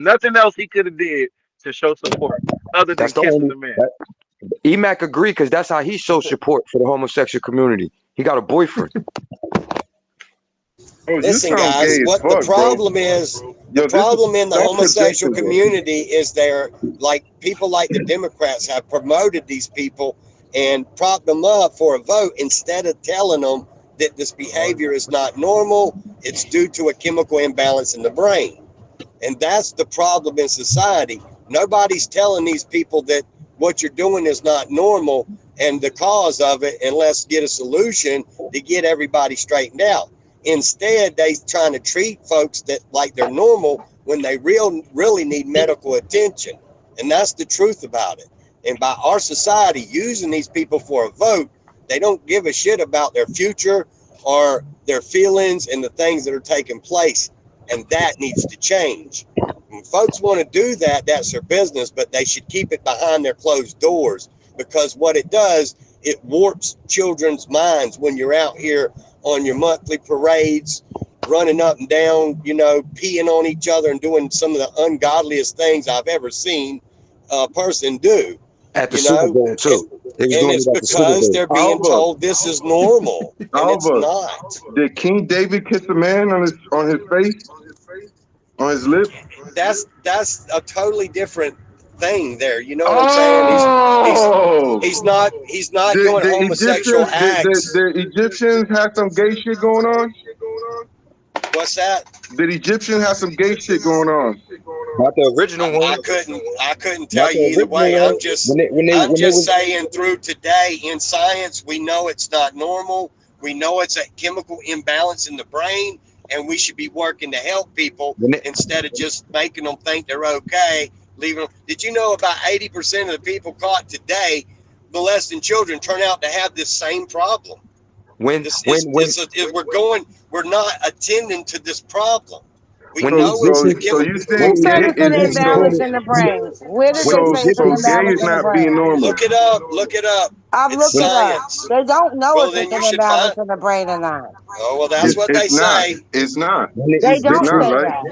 Nothing else he could have did to show support other than That's the kissing only the man. that, Emac agree because that's how he shows support for the homosexual community. He got a boyfriend. Bro, you Listen, sound guys, gay as what the fuck, bro. problem is, the Yo, this is problem in the stop homosexual projecting, bro. community is they're like people like the Democrats have promoted these people and propped them up for a vote instead of telling them that this behavior is not normal. It's due to a chemical imbalance in the brain. And that's the problem in society. Nobody's telling these people that what you're doing is not normal and the cause of it, and let's get a solution to get everybody straightened out. Instead, they trying to treat folks that like they're normal when they really need medical attention. And that's the truth about it. And by our society using these people for a vote, they don't give a shit about their future or their feelings and the things that are taking place. And that needs to change. When folks want to do that, that's their business, but they should keep it behind their closed doors, because what it does, it warps children's minds when you're out here on your monthly parades, running up and down, peeing on each other and doing some of the ungodliest things I've ever seen a person do, At the you Super know, Bowl too. They was and doing it's it at the Super because Bowl. they're being Alva, told this is normal, and it's Alva, not. did King David kiss a man on his face, on his lips? That's a totally different thing there. You know what I'm saying? Oh, He's not the doing the homosexual Egyptians, acts. the Egyptians had some gay shit going on. What's that? Did Egyptians have some gay shit going on? Not the original one. I couldn't Not tell the you either original way. one. I'm When they just was saying through today in science, we know it's not normal. We know it's a chemical imbalance in the brain, and we should be working to help people when they, instead of just making them think they're okay, leaving them. Did you know about 80% of the people caught today molesting children turn out to have this same problem? when This when is when we're not attending to this problem. We when the know it's the So Egyptians you chemical. when saying the Who said gay it's an Egyptians is was so imbalance doing in the it, brain? Where did when they the say it's an so Egyptians gay imbalance is in the not being brain? normal? Look it up. Look it up. I've It's looked when it up. science. They don't know Well, if then it's you an should find. imbalance in the brain or not. Oh, well, that's what they It's not. say. It's not. when the They It's don't Egyptians not say right. that.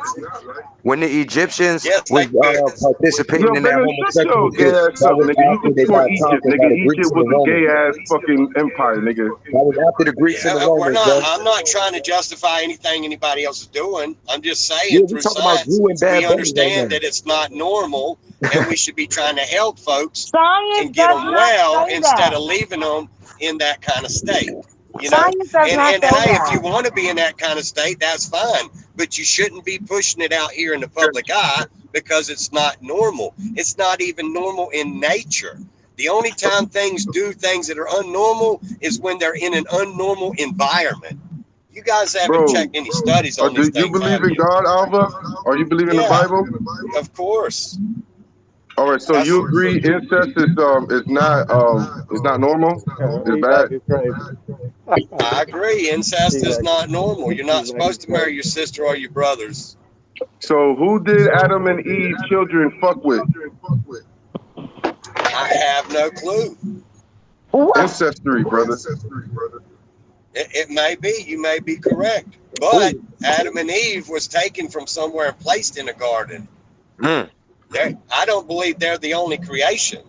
when the Egyptians Yes, was they do. participating Yo, in that Bennu, shut your homosexual gay shit, ass that up, was nigga. You after can they support got Egypt, conquered by nigga. the Greeks Egypt and the was a gay Romans. ass fucking empire, nigga. That was after the Greeks and the Yeah, Romans, bro. I'm not trying to justify anything anybody else is doing. I'm just Yeah, saying we through talking about science, you and we Bad Bunny right understand now. that it's not normal, and we should be trying to help folks Science and get does them not well say instead that. of leaving them in that kind of state. You know, Science does and not and say hey, if you that. want to be in that kind of state, that's fine, but you shouldn't be pushing it out here in the public eye because it's not normal. It's not even normal in nature. The only time things do things that are unnormal is when they're in an unnormal environment. You guys haven't Bro, checked any studies on do these you things, believe have in you? God, Alva? Or you believe in the Yeah, Bible? of course. All right, so That's you agree incest is not normal? It's E-Mac bad? is crazy. I agree. Incest is E-Mac, not normal. You're not E-Mac supposed is to marry crazy. your sister or your brothers. So who did Adam and Eve children fuck with? I have no clue. What? Ancestry, brother. It may be. You may be correct. But Who? Adam and Eve was taken from somewhere and placed in a garden. Mm, I don't believe they're the only creation.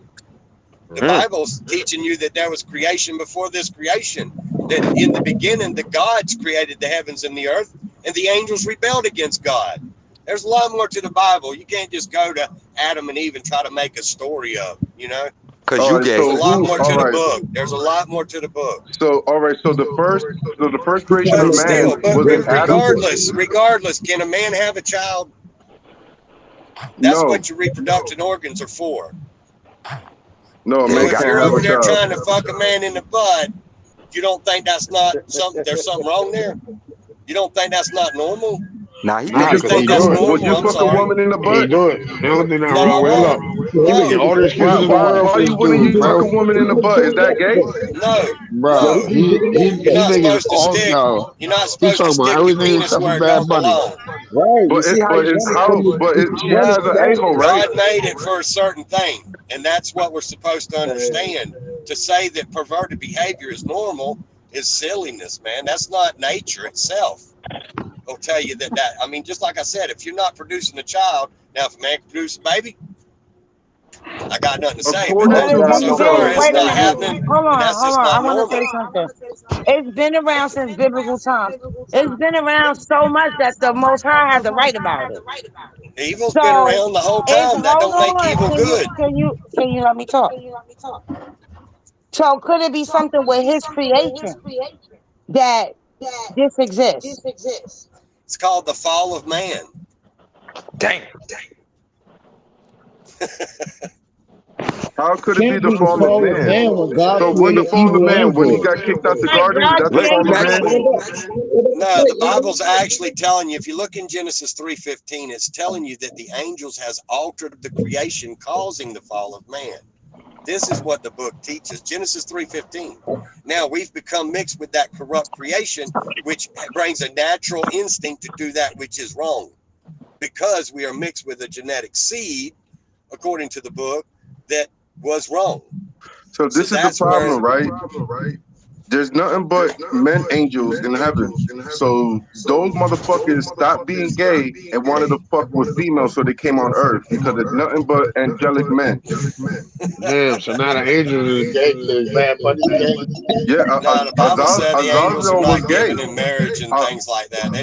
The mm. Bible's teaching you that there was creation before this creation. That in the beginning, the gods created the heavens and the earth, and the angels rebelled against God. There's a lot more to the Bible. You can't just go to Adam and Eve and try to make a story up, you know? Cause All you right, gay. There's a so lot who more all to the right. book. There's a lot more to the book. So all right, so the first He creation trying of But to make man still, us but was in Adam? stupid. regardless, can a man have a child? That's No. what your reproductive organs are for. No, a Yeah, So you man if gotta can't you're have over a do it. there child. trying to fuck a man in the butt, you don't think that's not something? There's something wrong there. You don't think that's not normal? Nah, he If think Nah, you it's 'cause think he that's do it. Would normal, you I'm fuck a sorry. woman in the He butt? do it. He don't think nothing No, wrong I with it. won't. Look, he he would get No, think all the it's excuses in the world Why to you just do wouldn't it, you fuck a bro. woman in the butt? Is that gay? no, yo, Bro, no. he think it's You're he not think it's supposed to all stick. no. You're not He supposed to talking about stick your everything penis except for where it Bad don't Bunny. belong. right. You But see how he it's running how from you? she Running has from an that? a-hole, right? God made it for a certain thing, and that's what we're supposed to Hey, understand. To say that perverted behavior is normal is silliness, man. That's not nature itself. will tell you that. I mean, just like I said, if you're not producing a child, now if a man can produce a baby, I got nothing to say. But According But to it's who so been, far, though? it's wait a not minute. happening, and that's Hold just on. I not want to normal. say something. It's been around since biblical times. It's been around so much that the Most High has to write about it. Evil's been So around the whole it's time. That hold don't make on. evil good. Can you let me talk? So could it be something with his creation that this exists? It's called the fall of man. Dang. How could it be Can't the be the fall of fall of man? man when God So when the created fall of evil man, when he angels. got kicked out the Like garden, God that's the Let fall created of Emac man? No, the Bible's actually telling you, if you look in Genesis 3:15, it's telling you that the angels has altered the creation, causing the fall of man. This is what the book teaches. Genesis 3:15. Now we've become mixed with that corrupt creation, which brings a natural instinct to do that which is wrong. Because we are mixed with a genetic seed, according to the book, that was wrong. So So this is the that's where problem, right? There's nothing but men angels in heaven. So those motherfuckers stopped being gay and wanted to fuck with females, so they came on earth because it's nothing but angelic men. damn. So now the angels is gay because Bad Bunny gay. Yeah, now the Bible said the angels are Azazel was not gay. given in marriage and Uh, things like that. They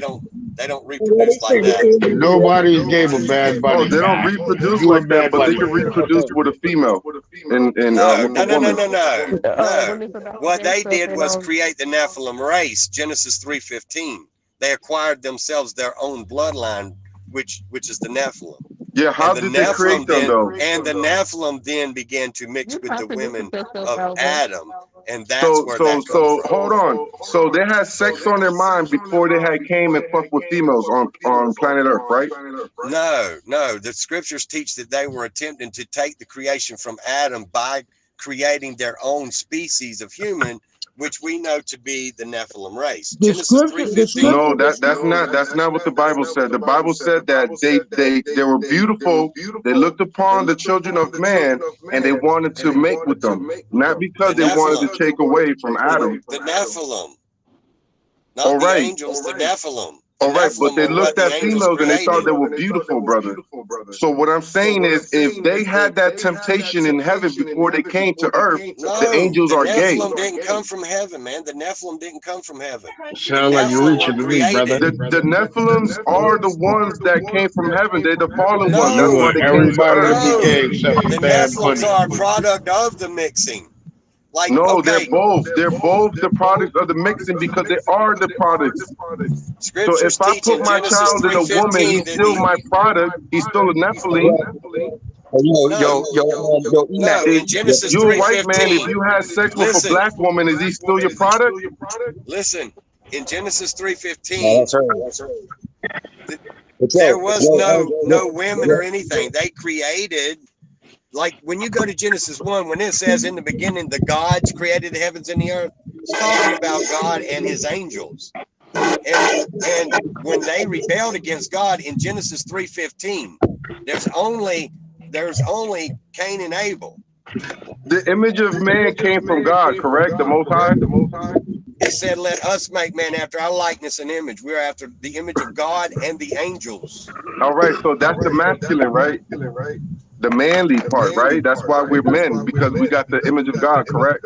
don't reproduce like that. Nobody's gay but Bad oh, Bunny, they don't man. reproduce You like and that, Bad but they Bunny. can reproduce with a female and No, with no, a no, no, woman. no, no, no. When it's about What gay they stuff, did they was don't. create the Nephilim race, Genesis 3:15. They acquired themselves their own bloodline, which is the Nephilim. Yeah, And how the did they create Nephilim them then though? began to mix You're with the contradicting women yourself, of Alva. Adam, and that's where that comes from. Hold on. So they had sex on their mind before they had came and fucked with females on planet Earth, right? No, no. The scriptures teach that they were attempting to take the creation from Adam by creating their own species of human, which we know to be the Nephilim race. The Genesis scripture, the 3:15. No, scripture, that's not what the Bible said. The Bible said that they were beautiful. They looked upon the children of man and they wanted to mate with them, not The because they wanted to Nephilim. take away from Adam. The Nephilim. All Not the right, angels, the Nephilim. The all right, but Nephilim they are what looked the at angels females and they thought created. they were beautiful, brother. So what I'm saying is, if they had that temptation in heaven before they came to earth, the No, angels the are gay. Nephilim didn't come from heaven, man. The Nephilim didn't come from heaven. The Sound like you're Nephilim were reaching to me, brother. created. The Nephilims are the ones that came from heaven. They're the fallen ones. You That's No, why want they came to everybody to earth. be no. gay except for The Bad Nephilims Bunny. are a product of the mixing. Like, No, they're okay, both. They're both the products of the mixing because they are the products. So if scriptures I teach put in my Genesis child in a woman, 3:15 he's that still my product. He's still a Nephilim. no, Yo, Emac. no, in If Genesis you're a white man, if 3:15, you had sex with a listen, black woman, is he still your product? listen, in Genesis No, 3:15, that's her. But there yo, was no women or anything. They created, like when you go to Genesis 1, when it says in the beginning the gods created the heavens and the earth, it's talking about God and his angels. And when they rebelled against God in Genesis 3:15, there's only Cain and Abel. The image of man came from God, correct? The Most High? It said, let us make man after our likeness and image. We're after the image of God and the angels. All right, so that's the masculine, right? The manly part, right? That's why we're men, because we got the image of God, correct?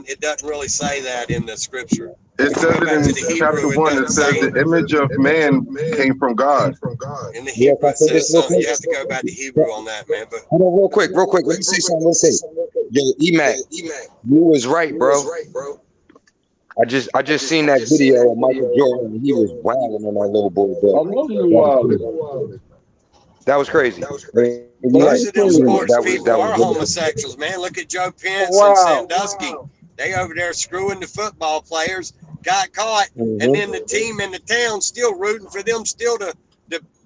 It doesn't really say that in the scripture. It If you says go it back to in the chapter Hebrew, it 1. It doesn't says say the image of man came from God. in the yeah, can Hebrew I it say this says real something. quick? You have to go back to Hebrew on that, man. But Hold on, real quick, real quick. Let me say something real quick. Yo, Emac, you was right, bro. I just seen that video of Michael Jordan and he was wilding on that little boy, I bro. know you That was wild. crazy. That was crazy. And you're right. most of them sports people That was are really homosexuals, man. Look at Joe Pence and Wow. Sandusky. They over there screwing the football players, got caught, and mm-hmm. then the team in the town still rooting for them still to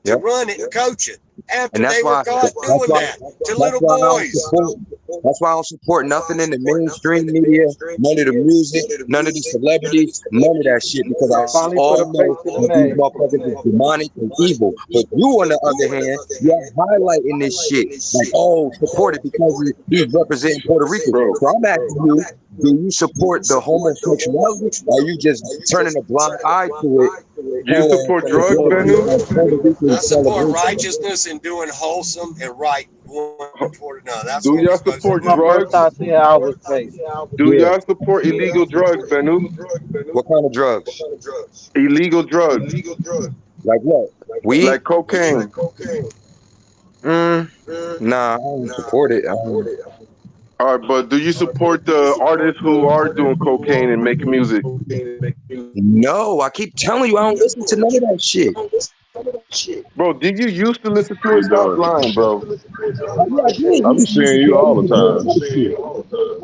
Yep. run it and coach it after And they were caught that's doing why that to that's little why I don't boys. support That's why I don't support nothing in the mainstream media, none of the music, none of the celebrities, none of that shit, because I Finally put all a face know to the that these name. motherfuckers is demonic and evil. But you, on the other hand, you're highlighting this shit like, oh, support it because he's representing Puerto Rico. bro. So I'm asking you, do you support the homosexuality, or are you just turning a blind eye to it You support for the drugs, glory Bennu? of Puerto Rican I support celebration? righteousness and doing wholesome and right one toward another. That's Do what we're y'all supposed to This is support my do. first drugs? time seeing Alva's face. Do Yeah. y'all support illegal drugs, Bennu? What kind of drugs? Illegal drugs Like what? Weed? like cocaine. Mm, nah, I don't support it. All right, but do you support the artists who are doing cocaine and making music? No, I keep telling you, I don't listen to none of that shit. Bro, did you used to listen to He it? Stop does. lying, bro. Yeah, I did. I be Used to seeing listen to you I all used the to do a time. lot of shit.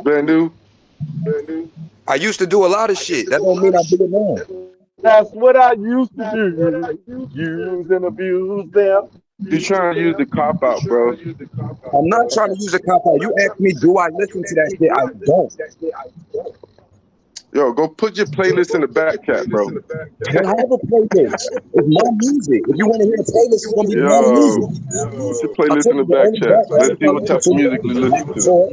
Bennu, I used to do a lot of shit. That don't mean I do it now. That's what I used to do. Use and abuse them. you trying to use the cop out, bro. I'm not trying to use a cop out. You asked me, do I listen to that shit? I don't. Yo, go put your playlist in the back chat, bro. I don't have a playlist. It's my music. If you want to hear a playlist, it's gonna be my Yo, music. put your I playlist told in the you the back only chat. Let's artist see I what listen type of to music you is listen Nick to. Ford.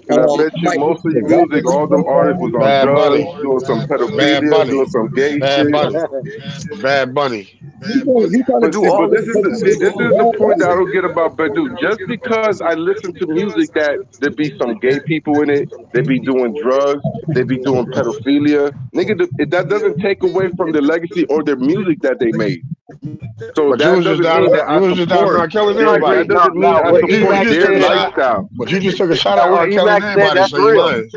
Cause I I bet you might most of listen to your rap music, all them artists was sometimes. on Bad drugs, Bunny. doing some Bad pedophilia, Bunny. doing some gay Bad shit. Bunny. Bad Bunny. You trying to But do see, all but this this is fake see, shit this on is the Bad point that I Bunny? don't get about Badu. Just because I listen to music that there be some gay people in it, they be doing drugs, they be doing pedophilia, nigga, that doesn't take away from the legacy or their music that they made. So But you that was just doesn't down. mean that I You was just down in support R. Kelly's I agree. everybody. that Now, doesn't mean now I what You support Emac just their took a said. shot. lifestyle. But you just took a shot at Now what R. Kelly and Emac said. everybody, That's so you real. lying.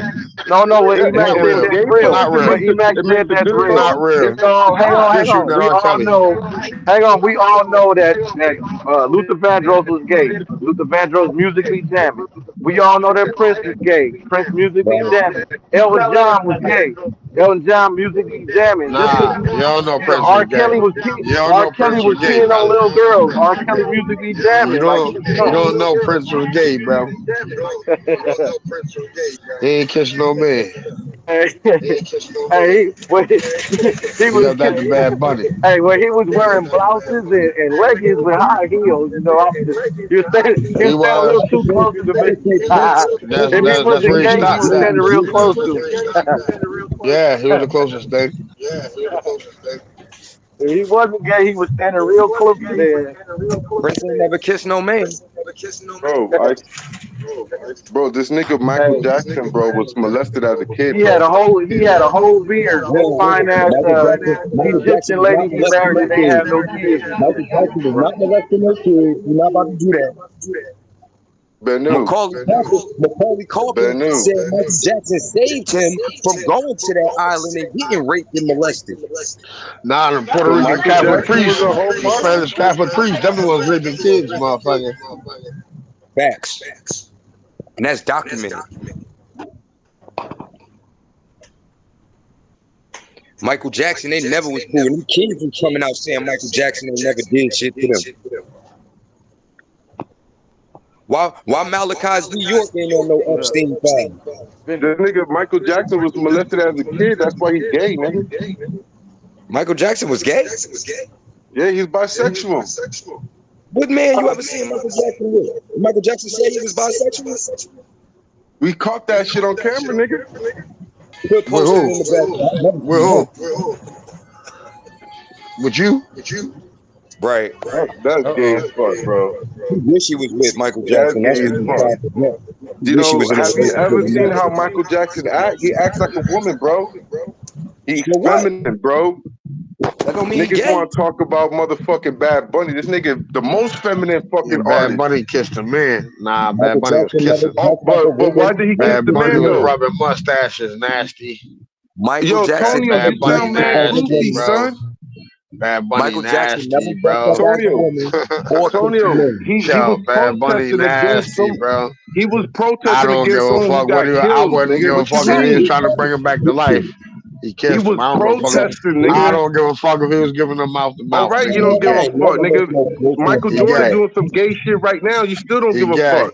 No, what Yeah, Emac Not if said. it's real. That's gay real. Not publicity, What real. Emac it makes said. a That's good real. Not song. real. It's on. Hang on. Hang You're shooting on. at We R. all Kelly. know. Hang on. We all know that Luther Vandross was gay. Luther Vandross musically jamming. We all know that Prince is gay. Prince musically Right. jamming. Elton John was gay. Elton John musically jamming. Just because Nah, you don't know Prince was R. gay. Kelly was You don't R. know Kelly Prince was was gay, peeing on brother. little girls. R. Kelly musically You jamming. Like, don't. what You you don't know Prince was gay, bro. doing? He ain't kissing no man. Hey, hey, he He was, left that to Bad Bunny. hey, when he was wearing blouses and leggings with high heels, he He was standing a was. little too close to me. That's If he that's wasn't where he gay, he stopped was at. standing real close to me. Yeah, he was the closest thing. If he wasn't gay, he was standing real close there. Prince ain't never kissed no man. Bro, bro, this nigga Michael Hey, Jackson, bro, was molested as a kid, he had bro. a whole beard. This Whoa, fine whoa. ass Michael Jackson Egyptian was lady not he molesting married no and they kids. have no kids. Michael Jackson was not molesting no kids. You're not about to do that. Bennu, Macaulay Culkin Bennu. said Michael Jackson saved him from going to that island and getting raped and molested. Nah, the Puerto So Rican Michael Catholic Jackson was priest, a the homo? Spanish Catholic priest, definitely was raping kids, motherfucker. Facts. And that's documented. Michael Jackson, they never was cool. And them kids was coming out saying Michael Jackson ain't never did shit to them. Why Malachi's New York ain't on no Yeah. Epstein file? The nigga Michael Jackson was molested as a kid. That's why he's gay, nigga. Michael Jackson was gay? Yeah, he's bisexual. What man you ever seen Michael Jackson with? Michael Jackson said he was bisexual? We caught that shit on camera, nigga. Put With posted who? in the back. I've never With seen who? that. With you? Right. That's gay as fuck, bro. He wish he was with Michael That's Jackson. That's gay what as he fuck. tried to do. He You wish he know, was in a have you relationship ever with seen how Michael. Michael Jackson act? He acts like a woman, bro. He's So what? feminine, bro. That don't mean he Niggas gay. want to talk about motherfucking Bad Bunny. This nigga, the most feminine Yeah, fucking Bad artist. Bunny kissed a man. Nah, Michael Bad Bunny was Jackson never kissing. Oh, dressed like a but why woman. did he kiss Bad the Bunny man was though? rubbing mustaches, nasty. Michael Yo, Jackson Tonio, never Bad you Bunny sound dressed mad as a nasty, goofy, woman. bro. son. Bad Bunny Michael Jackson never nasty, dressed up bro. as a Tonio, woman or kissed a Tonio, man. he was Yo, Bad Bunny protesting against nasty, some. bro. He was I protesting don't give against a someone who fuck what got he. I killed, wouldn't nigga. give a What you fuck if he was mean? trying to bring him back to life. He He kissed was him. I don't give a fuck. protesting, I nigga. don't give a fuck if he was giving him mouth to All mouth, right, you nigga. don't He give a gay. fuck, Never make nigga. no Michael He Jordan gay. doing some gay shit right now. You still don't He give a gay. fuck.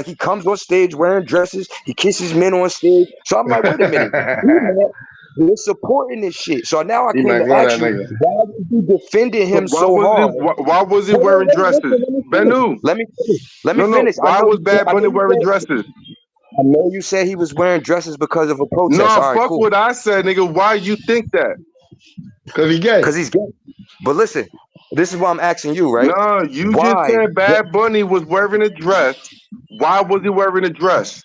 Like he comes on stage wearing dresses, he kisses men on stage. So I'm like, wait a minute, we're supporting this shit. So now I He came might to go ask that you, nigga. why was you defending So him so hard? why was he Hold on, wearing wait, dresses? listen, Bennu. let me finish. Let me No, no. finish. Why was Bad Bunny wearing dresses? I know you said he was wearing dresses because of a protest. No, All right, fuck cool. what I said, nigga. Why you think that? Cause he gay. Because he's gay. But listen, this is why I'm asking you, right? No, you just Why? said Bad Bunny was wearing a dress. Why was he wearing a dress?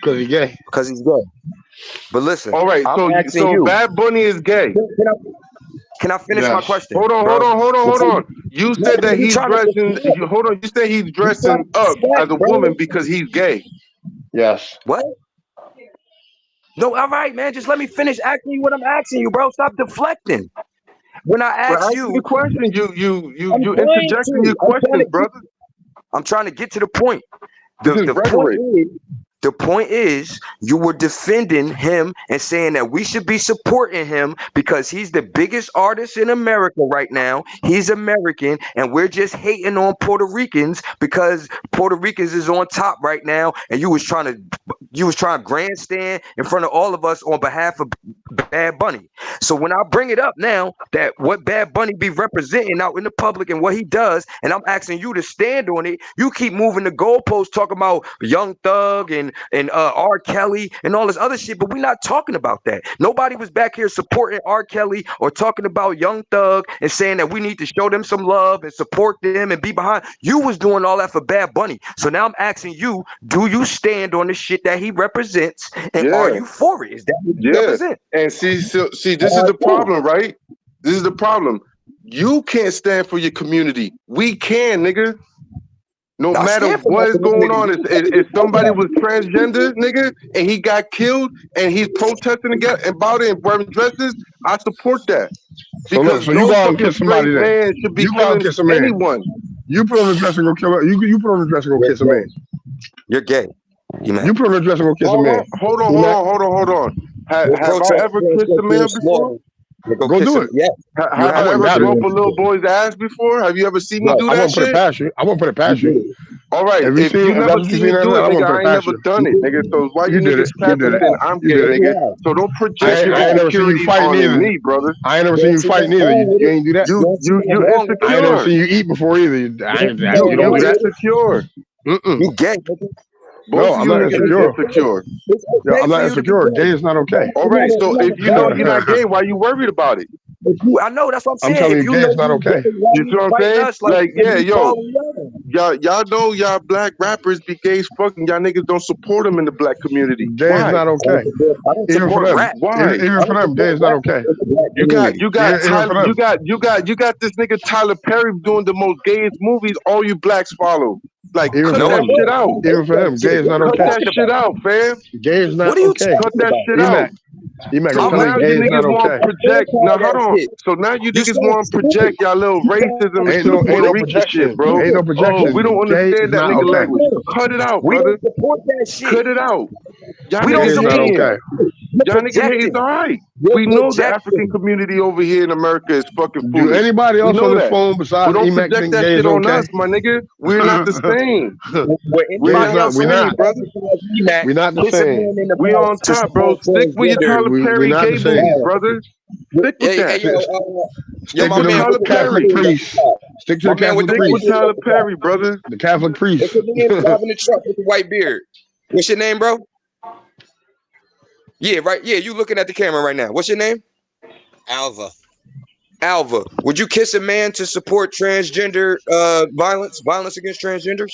Cause he gay. Because he's gay. But listen, All right, I'm asking so you. Bad Bunny is gay. Can I finish my Yes. question, Hold on, hold bro? on, hold on, hold Before on. You no, said that you he's trying to dressing. deflect. Hold on. You said he's You trying dressing to up as deflect, a woman bro. because he's gay. Yes. What? No, all right, man. Just let me finish asking you what I'm asking you, bro. Stop deflecting. When I Well, ask ask me the you, question. I'm You trying interjecting to. your questions, brother. I'm trying to get to the point. This is The point rhetoric. is, you were defending him and saying that we should be supporting him because he's the biggest artist in America right now. He's American, and we're just hating on Puerto Ricans because Puerto Ricans is on top right now, and you was trying to grandstand in front of all of us on behalf of Bad Bunny. So when I bring it up now that what Bad Bunny be representing out in the public and what he does, and I'm asking you to stand on it, you keep moving the goalposts talking about Young Thug and R. Kelly and all this other shit, but we're not talking about that. Nobody was back here supporting R. Kelly or talking about Young Thug and saying that we need to show them some love and support them and be behind. You was doing all that for Bad Bunny. So now I'm asking you, do you stand on the shit that he represents and are Yeah, you for it? Is that what you yeah. represent? And see, this All is right, the cool. problem, right? This is the problem. You can't stand for your community. We can, nigga. No I matter stand for my what is going community. on, if somebody was transgender, nigga, and he got killed and he's protesting about it and wearing dresses, I support that. So Because look, so you no go out and fucking kiss somebody straight then. man should be You go out and killing kiss a man. anyone. You put on the dress and go kill. You put on the dress and go You're kiss a man. gay. You're gay. You You man. put on the dress and go kiss a man. Hold on, You hold not on, hold on, hold on. Go Have I protest ever kissed a being man before? slaughtered. Go go kiss do him. it. Yeah. You Have I I have to wouldn't ever go doubt it. do groped a it. little boy's ass before? Have you ever seen me Yes. do I that wouldn't put it shit? past you. I wouldn't put it You past did you. it. All right, If you if see, you if that's never what you seen see, me I do it, wouldn't nigga, put it I ain't past never you. done You it, did nigga. it. So why you You did niggas it. You Yes, did capping it. you saying have. I'm You gay, did Yes, it. nigga? you have. So don't Yes, project your you I ain't have. never seen you insecurities fight on neither. me, brother. I ain't never You seen don't you see fight nothing neither. wrong with You it. ain't do that. You don't see You nothing wrong with I it. ain't never insecure. seen you eat before either. You don't see You nothing You don't wrong do that. with it. insecure. Mm-mm. You gay, nigga. Both No, of I'm you not niggas is insecure. insecure. It's Yeah, okay I'm for not you to be insecure. gay. Gay is not okay. All right, so I'm if you know you're not gay, why you worried about it? I know that's what I'm I'm saying. telling If you, you gay know is not you okay. gay, why You see you what I'm fighting saying? us like Like, and yeah, you yo, calling them? y'all know y'all black rappers be gay as fucking. Y'all niggas don't support them in the black community. Gay is Why? not okay. I don't Even for support them. rap. Why? Even I for don't them, gay support is not rap okay. in the black You got community. you got Even Tyler, for them. you got this nigga Tyler Perry doing the most gayest movies all you blacks follow. Like, Even cut for No, I that them. shit don't. out. I Even hate for that them, gay shit. is What not are you Cut okay. that talking shit about? out, fam. Gay is What not are you okay. Cut talking that about? shit out. Emac. Emac, I'm So I'm telling not. you, now gay you is not niggas want okay. to I'm project. anti Now hold that on. shit. So now you You niggas sound want to stupid. project y'all little racism You into the Ain't Puerto no stupid. Rican shit, projection. bro. Ain't no Stupid. Oh, we projection. don't Gay understand is that not nigga okay. language. Cut it out, We brother. don't support that shit. Cut it out. Y'all We Gay don't niggas is not support hating. okay. that. You're Y'all niggas hating. It's projecting. all right. You're We know the African projecting. community over here in America is fucking Do foolish. anybody We else on know this that. phone But besides don't Emac project think that gay shit is on us, okay? my nigga. We're not the same. Where We're Gay is anybody not the not. else We're on this same, not. brother. planet like EMAC We're not the puts a same. man in the We on mouth to top, bro. support Stick with your transgender. Tyler We're Perry not the gay same. movies, brother. Stick with Hey, that. yo, Stick my to Stick with man them with Tyler the white Catholic Perry. beard at the priests. top. Stick to My the man with Catholic the Stick white with priests. beard at Tyler the top. Perry, brother. The Catholic What's priests. your name driving the truck with the white beard? What's your name, bro? Yeah, right. Yeah, you looking at the camera right now. What's your name? Alva. Alva. Would you kiss a man to support transgender violence against transgenders?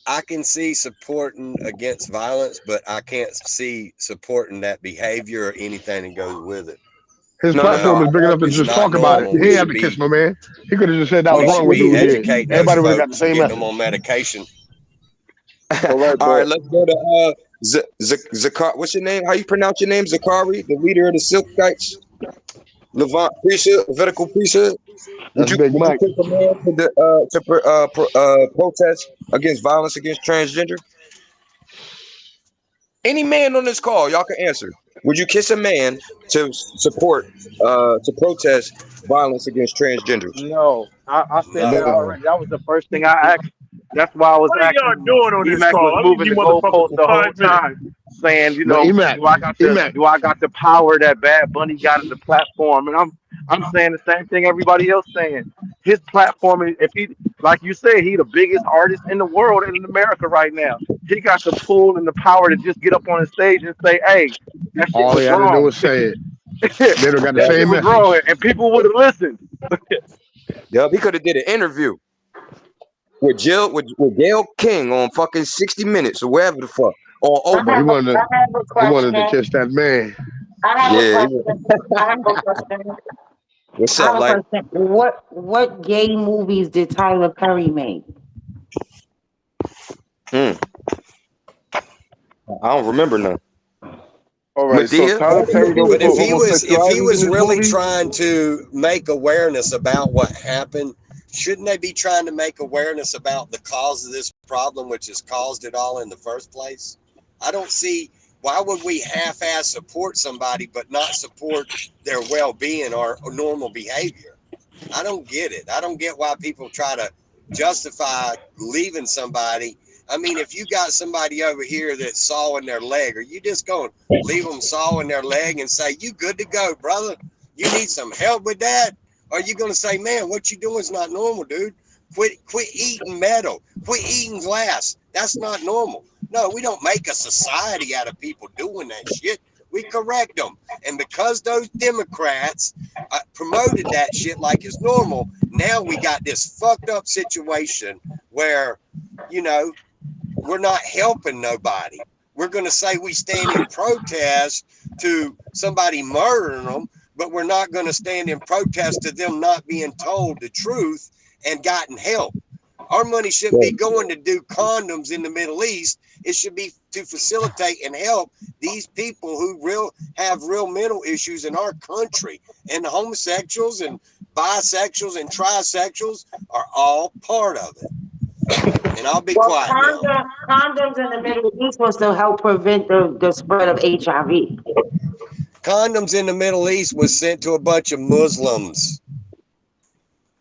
I can see supporting against violence, but I can't see supporting that behavior or anything that goes with it. His No, no, You no. platform know, is big enough to it's just not talk about it. normal. He We ain't have should to kiss be no man. He could have just said that was we wrong should what be dude did. educating those Everybody would have got the folks and same getting them message. on medication. All right, All right, but let's go to Zakar. What's your name? How you pronounce your name? Zakari, the leader of the Silkites, Levant priesthood, Levitical priesthood. That's Big Would you Mike. kiss a man to protest against violence against transgender? Any man on this call, y'all can answer. Would you kiss a man to support to protest violence against transgenders? No, I said that No. already. That was the first thing I asked. That's why I was What are y'all asking you. doing on this EMAC was call? I give moving you the motherfuckers goalpost for the whole 5 minutes. time, saying, No, Emac. Emac. do I got the power that Bad Bunny got in the platform? And I'm saying the same thing everybody else saying. His platform, if he, like you said, he the biggest artist in the world in America right now. He got the pull and the power to just get up on the stage and say, "Hey, that shit All he was had to do wrong. was say it. They don't got the That Yep. shit same was wrong," message. and people would have listened. Yep. He could have did an interview with Gail King on fucking 60 Minutes or wherever the fuck. all I over. He have a, wanted I to, have a he wanted to question. kiss that man. I have a Yeah. question. I have a question. What's I up, have a like? question. What gay movies did Tyler Perry make? Hmm. I don't remember none. All right, so Medea? Tyler All the Perry don't Medea But put movies. if he homosexuality in was his really movies. trying to make awareness about what happened, shouldn't they be trying to make awareness about the cause of this problem, which has caused it all in the first place? I don't see why would we half-ass support somebody but not support their well-being or normal behavior. I don't get it. I don't get why people try to justify leaving somebody. I mean, if you got somebody over here that's sawing their leg, are you just going to leave them sawing their leg and say, you good to go, brother? You need some help with that? Or are you going to say, man, what you doing is not normal, dude? Quit eating metal. Quit eating glass. That's not normal. No, we don't make a society out of people doing that shit. We correct them. And because those Democrats promoted that shit like it's normal, now we got this fucked up situation where, you know, we're not helping nobody. We're going to say we stand in protest to somebody murdering them, but we're not going to stand in protest to them not being told the truth and gotten help. Our money shouldn't be going to do condoms in the Middle East. It should be to facilitate and help these people who have real mental issues in our country. And the homosexuals and bisexuals and trisexuals are all part of it. And I'll be Well, quiet now. condoms in the Middle East was to help prevent the spread of HIV. Condoms in the Middle East was sent to a bunch of Muslims.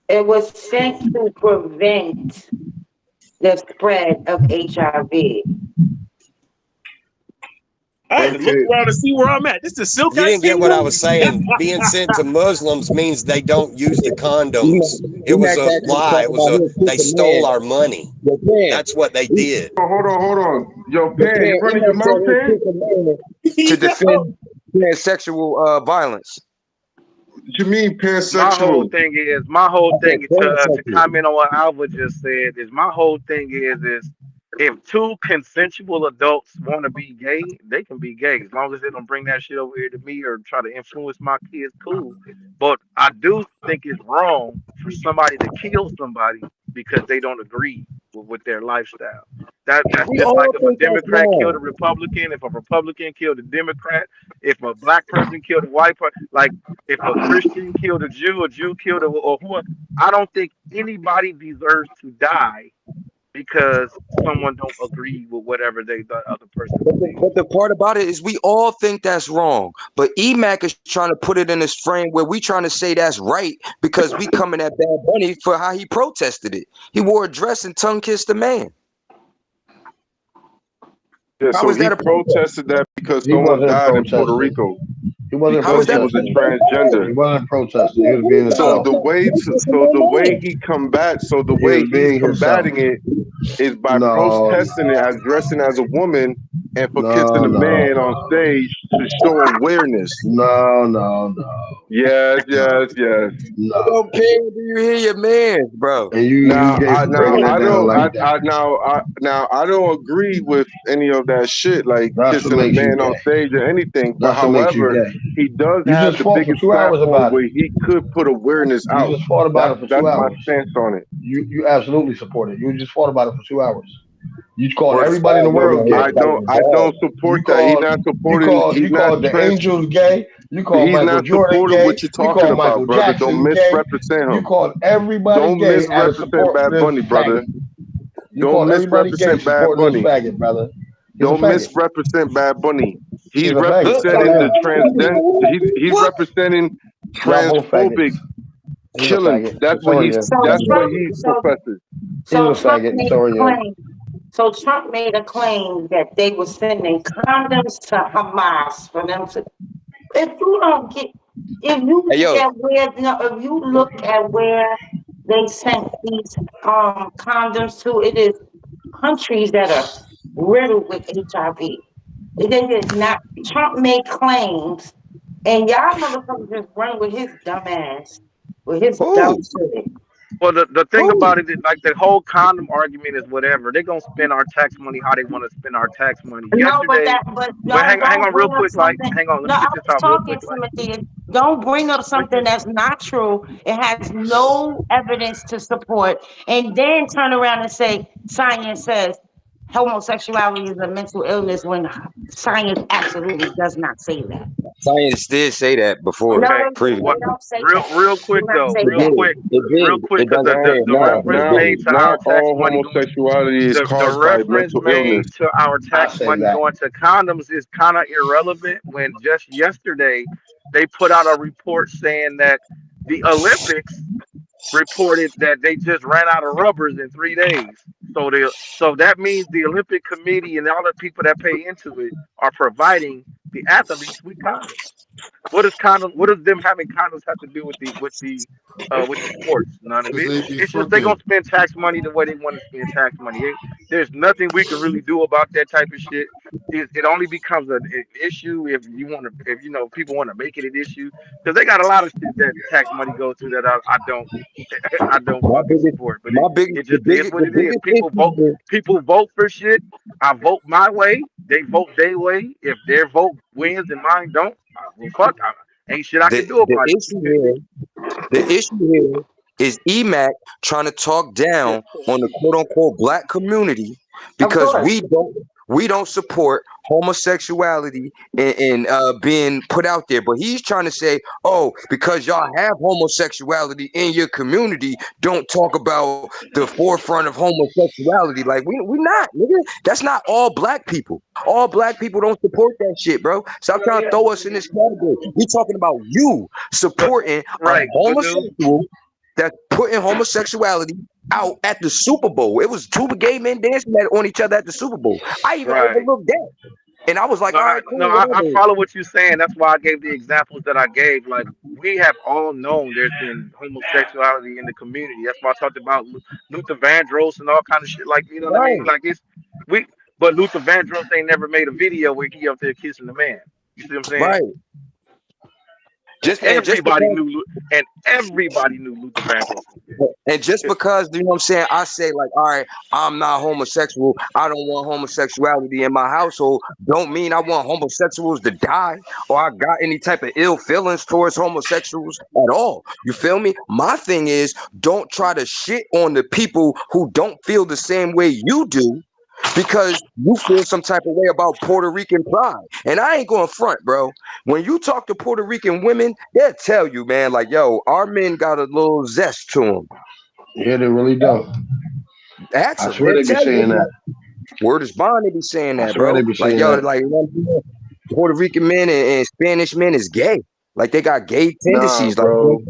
It was sent to prevent the spread of HIV. I had to Okay, look around to see where I'm at. This is the silk You I didn't get seen what I was movie. saying. Being sent to Muslims means they don't use the condoms. It was E-Mac a actually lie. It talking was about he'll they kick a stole man. our money. Yo, Pan. That's what they did. hold on. Yo, The Pan, you Pan, running your E-Mac said mouth, he'll Pan? kick a man to Yo, defend pansexual violence. What you mean My whole pansexual? thing is my whole I said thing to pansexual. comment on what Alva just said is my whole thing is if two consensual adults want to be gay, they can be gay as long as they don't bring that shit over here to me or try to influence my kids. Cool, but I do think it's wrong for somebody to kill somebody because they don't agree with their lifestyle. That's We just like all if a think that's Democrat killed a wrong. Republican, if a Republican killed a Democrat, if a black person killed a white person, like if a Christian killed a Jew killed a or who. I don't think anybody deserves to die because someone don't agree with whatever the other person believes. But the part about it is we all think that's wrong. But EMAC is trying to put it in this frame where we trying to say that's right because we coming at Bad Bunny for how he protested it. He wore a dress and tongue kissed a man. Yeah, How so is he that a protest? protested that because He someone wasn't died in Puerto protesting. Rico He wasn't How is because he that a was a protesting. transgender. He wasn't protesting. He was being So himself. the way to, so the way he combat so the He way was he's being himself. combating it is by No, protesting it as dressing as a woman and for kissing no, a no, man on stage to show awareness. no, no, no, Yes, no, yes, yes. no. Don't care. Do you hear your man, bro? And you Now gave I now breaking that I down don't like that. now I don't agree with any of that shit like That's what kissing a makes you man on gay. stage or anything. But That's what makes you however, gay. he does You have just the fought for biggest 2 hours platform about it. where he could put awareness You out. just fought about it for That's 2 my hours. stance on it. You absolutely support it. You just fought about it for 2 hours. You called Word is everybody in the bond, man, world out here gay. I fighting don't You support that. He's called not supporting. you He's not called the trans. angels gay. You called He's Michael not Jordan supporting gay. what you're You talking called about, Michael brother. Don't Jackson gay. misrepresent You him. called everybody Don't gay out of misrepresent support for Bad this Bunny, faggot. brother. You Don't called everybody gay misrepresent Bad supporting this Bunny. faggot, brother. He's a Don't faggot. misrepresent Bad Bunny. He's He's a faggot. So representing the yeah, transcend. He's What? representing y'all both transphobic faggots. He's a killings. faggot. So are you. That's what Trump, he so professes. He's so a Trump faggot, and made so are a you. claim. So Trump made a claim that they were sending condoms to Hamas for them to. If you don't get, if you Hey, look yo, at where, no, if you look at where they sent these condoms to, it is countries that are riddled with HIV. They did not. Trump made claims, and y'all motherfuckers just run with his dumb ass, with his dumb who? shit. Well, the thing about Who? it is, like the whole condom argument is whatever. They're gonna spend our tax money how they want to spend our tax money. No, Yesterday, but but hang don't on real bring up quick, like, something. hang on, let No, me I get this was out real talking, quick, like, Timothy. Don't bring up but something that's not true. It has no evidence to support, and then turn around and say science says homosexuality is a mental illness when science absolutely does not say that. Science did say that before, No, okay, previously. what? they don't say that. Real Do quick not though, say It real that. did. quick, It real did. quick, It because doesn't say it the now. Not But reference it not made did. to our not tax all money going, homosexuality is the caused by reference mental illness. made to our I tax say money that. going to condoms is kind of irrelevant. When just yesterday they put out a report saying that the Olympics reported that they just ran out of rubbers in 3 days. So that means the Olympic Committee and all the people that pay into it are providing the athletes with condoms. What does them having condoms have to do with the sports? None of Cause it. they be It's just they gonna fucking. spend tax money the way they want to spend tax money. There's nothing we can really do about that type of shit. It only becomes an issue if you want to, if people want to make it an issue, because they got a lot of shit that tax money goes to that I don't I don't My fucking biggest, support. But my biggest, it just is what the it is. biggest issue is People vote for shit. I vote my way. They vote their way. If their vote wins and mine don't, well, fuck. Ain't shit I can do the about issue it. here. The issue here is EMAC trying to talk down on the quote unquote black community Of because course. we don't support homosexuality and being put out there. But he's trying to say, oh, because y'all have homosexuality in your community, don't talk about the forefront of homosexuality. Like we not, nigga. That's not all black people. All black people don't support that shit, bro. Stop trying to throw us in this category. We talking about you But supporting a right, but dude, homosexual that's putting homosexuality out at the Super Bowl. It was two gay men dancing on each other at the Super Bowl. I even right. overlooked that. And I was like, No, all right, no, cool, I whatever. follow what you're saying. That's why I gave the examples that I gave. Like, we have all known there's been homosexuality in the community. That's why I talked about Luther Vandross and all kind of shit. Like, you know what I mean? Right, Like, we, but Luther Vandross ain't never made a video where he up there kissing the man. You see what I'm saying? right. Just Everybody because knew, and everybody knew Luther Vandross was gay. and just because you know what I'm saying, I say like, all right, I'm not homosexual. I don't want homosexuality in my household. Don't mean I want homosexuals to die or I got any type of ill feelings towards homosexuals at all. You feel me? My thing is, don't try to shit on the people who don't feel the same way you do because you feel some type of way about Puerto Rican pride. And I ain't going front, bro. When you talk to Puerto Rican women, they'll tell you, man, like, yo, our men got a little zest to them. Yeah, they really don't. Ask I them. swear They'll they be tell you. saying that. Word is bond, they be saying I that, swear bro. they be Like, saying yo, that. like, Puerto Rican men and Spanish men is gay. Like, they got gay Nah, tendencies. Like, bro.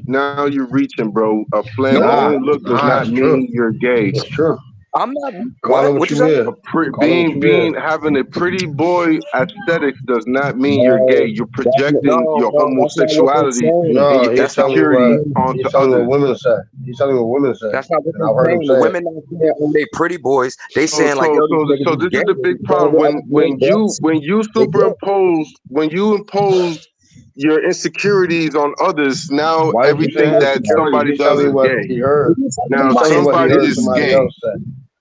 Now you're reaching, bro. A no, Nah, flamboyant look does nah, not it's true. mean you're gay. It's true. I'm not. Call it What? what What you you say? is. Call it what you Being is. having a pretty boy aesthetics does not mean you're gay. No, You're that's, projecting no, your no, that's not what they're homosexuality saying. and No, your he's That's not telling what you they're what insecurities saying. onto he's telling you what others. women say. He's telling you what women say. That's not what And they're I've heard him saying. The say it. women not saying, oh, they pretty boys. They So saying like, so yo, these so niggas so is this gay. is the They big saying problem they have when big butts. you They gay. impose your insecurities on others. Now Why you keep saying everything that insecurities? somebody He's does telling you is what gay. he heard. What Now He's about telling you what he somebody heard is insecurity? somebody gay. else say.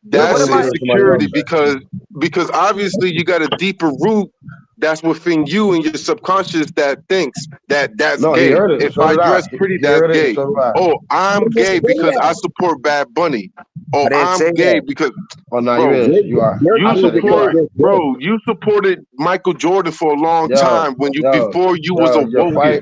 Wait, That's what That's what he about heard somebody else insecurity say. because obviously you got a deeper root that's within you and your subconscious that thinks that that's No, he gay. heard it, and If so I did I. dress pretty, He that's heard it, and gay. so did I. Oh, I'm I didn't gay say because I that. support Bad Bunny. Oh, I didn't I'm say gay that. because Oh, no, you bro, is. You're, You are. you're you I cool said it, you because support are. you're gay. bro, you supported Michael Jordan for a long Yo, time when you yo, before you was yo, awoken.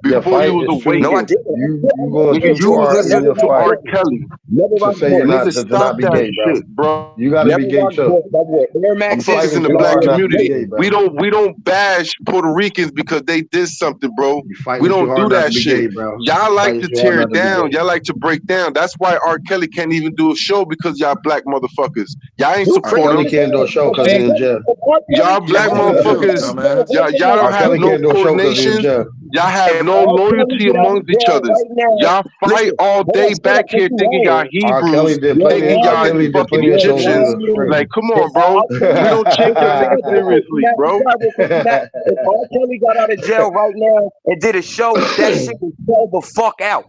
your Before you fight was is too. No, I awakened. didn't. You going Nigga, too you was far in listening your to fight R. Kelly. Never to rock say you're bought. Nigga, not to stop not be that gay, bro. shit, bro. You got to Never be gay rock too. bought. That was Air You Maxes Motherfuckers fighting in and the too black hard not to be community, gay, Jordans. bro. we don't bash Puerto Ricans because they did something, bro. You We fighting too don't do hard not to that be shit. gay, bro. Y'all You like fighting to too hard tear not it to be down. gay. Y'all like to break down. That's why R. Kelly can't even do a show because y'all black motherfuckers. Y'all ain't Who R. support breaking Kelly him. it can't do a down? show If because he in jail. R. Kelly, Y'all if black Shut R. your Kelly mute, motherfuckers, couldn't do dumbass. anything y'all like don't R. have Kelly that, no can't do a show because he in coordination. jail. Y'all have if no R. Kelly loyalty get out amongst of each jail other. right now, Y'all fight listen, all hold on, day stand up, back put here you thinking y'all on. R. Kelly Hebrews, did Your plenty. thinking R. y'all Kelly army, did fucking plenty of your shows when he Egyptians. was in army, Like, prison. come if on, bro. R. We Kelly, don't take listen, y'all stand niggas up, hold on, seriously, Matt, bro. real quick, Matt. If R. Kelly got out of jail right now and did a show, that shit would sell the fuck out.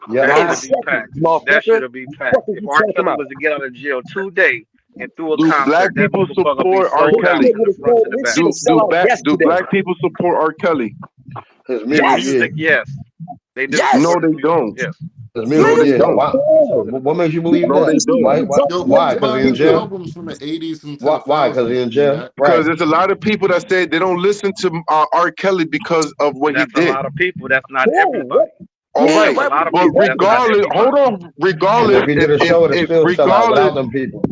Your That in should life. be seconds, packed. That motherfucker. should be What packed. are If you R. talking Kelly about? was to get out of jail today and threw a Do black concert, that people motherfucker be support R. This sold out Kelly? shit from would the have front to sold. the This back. shit sell out Do yesterday. black people support R. Kelly? His His music, Yes, yeah. music, yes, they do yes. No, support his they music. don't. Yes, His No, music, they yeah. don't. Why? No. What makes you believe No, they that? Listen, don't. Yo, who Why? was Because he's buying in his jail. albums from the 80s into the Why? Because he's thousands, in D jail. Mac? Right. Because there's a lot of people that say they don't listen to R. Kelly because of what he that's a did. lot of people. That's not cool. What? everybody. All Yeah, right, That's a right. lot of but people. That's not regardless, hold everybody. on. And if he did a show, it'd If still sell out regardless, without them people.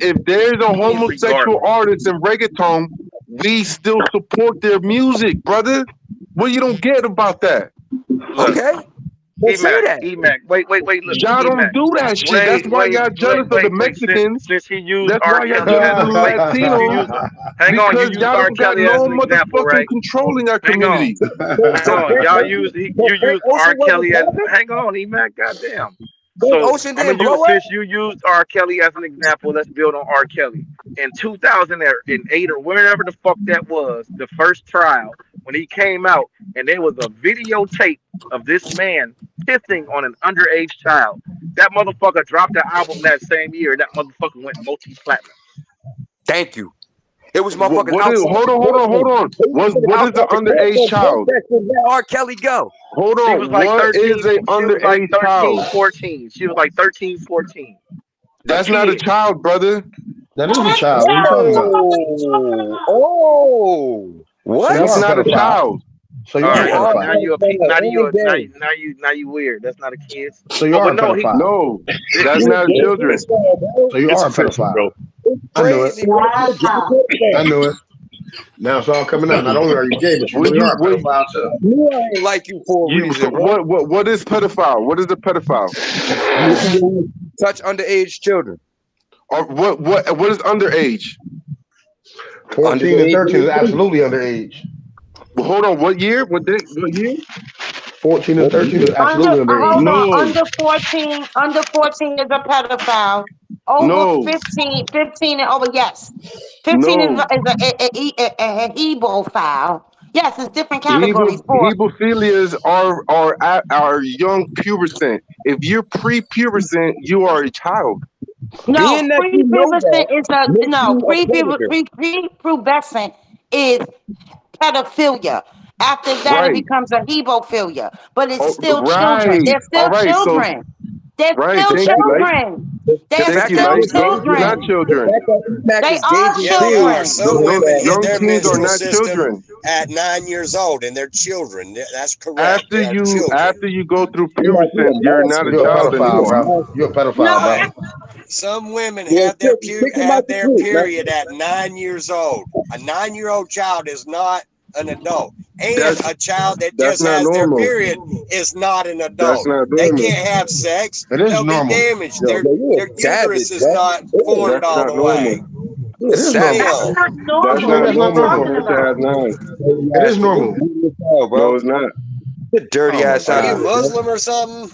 if there's a What do you mean homosexual regardless? artist in reggaeton, we still support their music, brother. What you don't get about that? Look, Okay. Well, say that. Emac. Wait. Look, Y'all don't Emac. do that shit. That's why y'all jealous of the Wait. Since Mexicans. since he used That's R. why y'all Kelly jealous as of an the example, since you Latinos used, hang on, you because used y'all R. don't got Kelly as no an example, motherfucking right? control in our Hang on, community. hang So on. Frank Y'all Ocean, use so you Frank used Ocean R. wasn't Kelly as. popping? Hang on, Emac. Goddamn. Frank So Ocean I'm didn't gonna use blow up? since you used R. Kelly as an example. Let's build on R. Kelly. In 2008 or whenever the fuck that was, the first trial when he came out, and there was a videotape of this man pissing on an underage child. That motherfucker dropped the album that same year. That motherfucker went multi-platinum. Thank you. It was motherfuckers What is? outside Hold on, hold on, hold courtroom. on. It was motherfuckers What is the outside the underage courtroom child? protesting let R. Kelly go. Hold She was on. like What is 13. a She was like underage 13, child? 14. She was like 13, 14. A That's not a kid. child, brother. That is a That's child. What are you talking about? Oh, oh, So you what? That's are a not a pedophile. child. So you All are a You right, are now pedophile. you a pe- now you any a- now day. you- now you now you weird. That's not a kid. So you Oh, are but a no, he pedophile. No, this that's this not this children. Bro. So you It's are a offensive, pedophile. bro. It's I knew it. crazy, bro. You just wow. put I that. knew it. Now it's all coming out. Not only are you gay, but you Will really you? are a Will pedophile too. Me, I ain't like you for a you? reason, bro. What is pedophile? What is a pedophile? You touch underage children. Or what is underage? 14 and Underage. 13 is absolutely underage. Well, hold on. What year? What year? 14 and 13 is Under absolutely underage. hold on, No, under 14 is a pedophile. Over no, 15, 15 and over, yes. 15 is no. a hebophile. Yes, it's different categories for Hemophilias are young pubescent. If you're pre-pubescent, you are a child. no Being that you know prepubescent that is a makes no you a predator. prepubescent is pedophilia. After that, it Right. becomes a hebophilia, but it's Oh, still children. right. They're All still right. So children. They're right. still Thank you, Light. children. The They're Thank fact you, that still Light. you're No, they're not children. gauging, the children. fact that Mac They is are gauging Yeah, they are. things. children. Some women hit Young their teens are menstrual not system children. at 9 years old, and they're children. That's correct. After They are you children. go through You know, you're pubescent, you're not a You're a child pedophile, anymore. bro. You're a pedophile, No, bro. that's Some women Yeah, have their kick him out have the their group, man. period at 9 years old. A 9-year-old child is not an adult, and That's a child that that's just not has their normal. period is not an That's adult. not They normal. can't have sex; It is they'll be normal. damaged. Yo, man, you Their a uterus savage, is bro. not You formed That's all not the normal. way. you It a is savage. that's Still, not What That's you mean normal. not that's What are not you normal. normal? talking First it has about? nine. Dirty It ass is nigga. normal. You hell, No, bro. it's not. Get dirty Oh my ass are out of you God. here, bro. Muslim or something?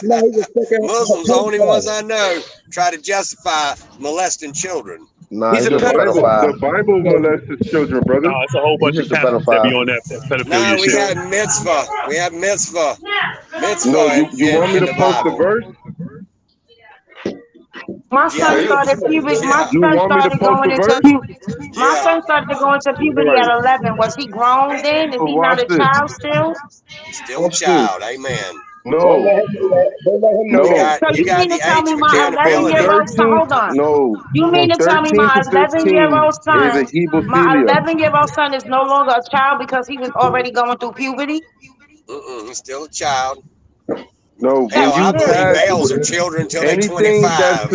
No, he's a Muslims, the fucking only ones pedophile. I know, try to justify molesting children. Nah, He's he's a The just a Bible, pedophile. the pedophile. Bible molests children, brother. It's a whole He's bunch of just a Catholics that be pedophile. on that pedophilia No, we shit. have mitzvah. We have mitzvah. No, Mitzvah you want me in to the post the Bible. verse? My Yeah, son started puberty. My yeah, You son want me to started post going the into verse? my yeah. son started going to All puberty right. at 11. Was he grown then? Is So he watch not a this. child still? Still a Watch this. child. Amen. Don't No, let him do that. Don't let him know You no. that. got So you you got mean the to tell age me of my From 11-year-old accountability. son? 13, Hold on. no. You mean From to tell me 13 my to 15 11-year-old is a son, my hebophilia. 11-year-old son is no longer a child because he was already going through puberty? He's still a child. No, when Hell, That's I you believe serious. pass males are children until they anything that's 25.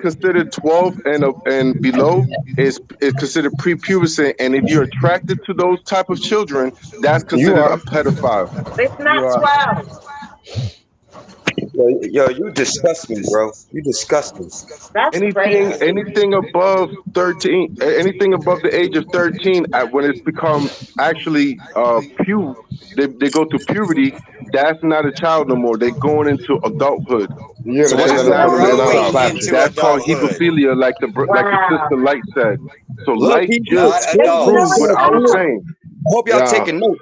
considered 12 and below is considered prepubescent, and if you're attracted to those type of children, that's You considered a are. pedophile. It's You not are. 12. Yo, you disgust me, bro. You disgust me. That's crazy. Anything above 13, anything above the age of 13, when it's become actually they go through puberty. That's not a child no more. They're going into adulthood. You're So the what same is as They're that wrong brother with just him now. now? growing Slapped you. into That's called adulthood, hebophilia, like the Wow. sister Light said. So Look, Light he just not just They spit proved adults. what really I was are. saying. I hope y'all Yeah. taking notes.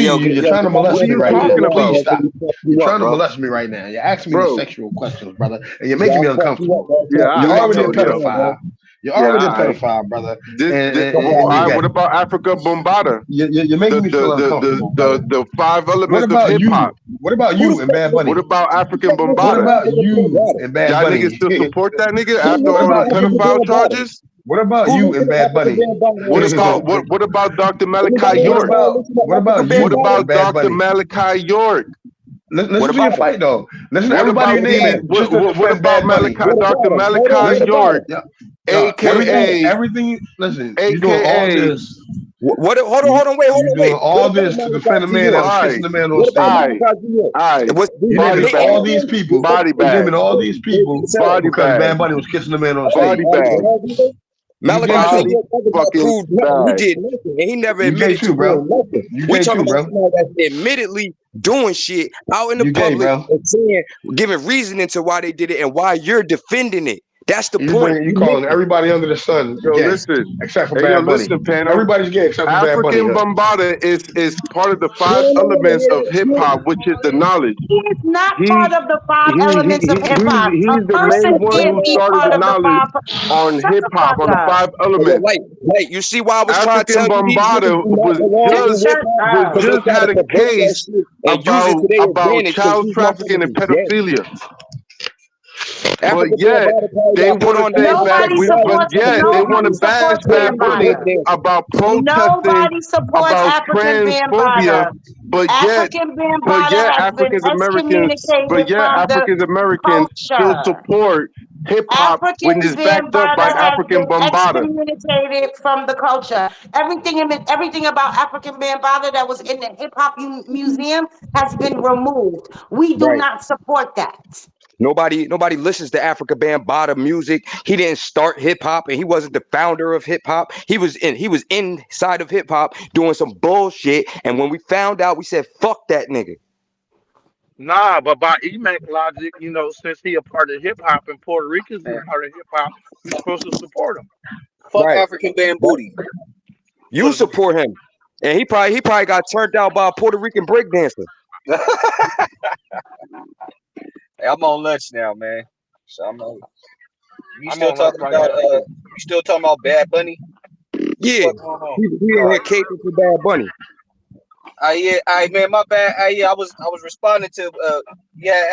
Hey, yo, you're trying to What molest are me you right now. talking Please about? stop. You're trying to Bro, molest me right now. You're asking me these bro. sexual questions, brother, and you're making me uncomfortable. Yeah, You're I already a know, yo. pedophile. You're Yeah, already a all right. pedophile, brother. All And you're right. What gay. about Africa Bombata? You're making me feel uncomfortable, brother. The five What elements of about hip hop. you? What about Who the you and fuck Bad What Bunny? about African What Bombata? about you and Bad Y'all niggas Bunny? still support that nigga Who after What all the about listened to African pedophile Band Bottom? charges? what about Who you and listened to Bad African Bunny? Band Bottom on this show? What about Dr. Malachi Anybody on What this York? show about listen to what African about Band What you Bottom? and about Bad Dr. Bunny? Malachi York? What Listen to about your him? fight though. Listen to What about everybody you him? naming just to What defend about Bad Bunny. Malachi, What about Dr. him? Hold on, Malachi what Listen, about York, him? y'all, What about him? aka everything. Listen, you doing all aka this. Hold on, wait, hold You on, doing wait. What all about this to defend a Malachi man that York? was I kissing a man on What about stage. I Malachi York? I Was did You he body naming admit all bag, these anything? people. body You naming bag, all these people body because bag, Bad Bunny was kissing a man on All right, stage. body all right, bag, all right. You gay Malachi too. body York never got fucking proved nothing. He bag. did nothing, and he never You gay admitted to too, bro. doing nothing. You We gay talking too, about bro. somebody that's admittedly doing shit out in the You gay, public bro. and saying, giving reasoning to why they did it and why you're defending it. That's the point. You You calling missing. everybody under the sun Yo, gay listen. except for Hey, yo, Bad Bunny. listen, panel. Everybody's gay except for Bad Bunny. African Bombata is part of the five No, no, no, elements of hip no, hop, which is the knowledge. He is not part He of the five elements of hip hop. A he's the main person one can't who be started part the of the knowledge five. on Shut hip the hop, fuck on the up. five elements. you see why I was trying to African tell you these niggas Bombata do not belong in Just just hip shut hop was up. because they just try to had a pervert that case shit and use it to their about advantage because child these trafficking and motherfuckers is gay. pedophilia. But African Band yet Bottom probably they got put want to on the say bad. Nobody homosexuality But supports. because yet they they was want Nobody to doing bash supports display Bad Bunny breakdancing. Bambaataa. about protesting Nobody supports about African transphobia. Bambaataa. But yet, African Bambaataa has been excommunicated from the Africans Americans still culture. support hip hop when African it's backed up Bambaataa by has African been Bombata. excommunicated from the culture. Everything about African Bambaataa that was in the hip hop museum has been removed. We do Right. not support that. Nobody listens to Africa Bambaataa music. He didn't start hip hop, and he wasn't the founder of hip hop. He was inside of hip hop doing some bullshit. And when we found out, we said, "Fuck that nigga." Nah, but by EMAC logic, since he a part of hip hop and Puerto Ricans is a part of hip hop, we supposed to support him. Fuck Right. African Right. bambooty. You support him, and he probably got turned out by a Puerto Rican breakdancer. Hey, I'm on lunch now, man. So we I'm still on lunch talking right about now too. we still talking about Bad Bunny. Yeah, What's going on? he in here caping for Bad Bunny. Yeah, man, my bad. I was responding to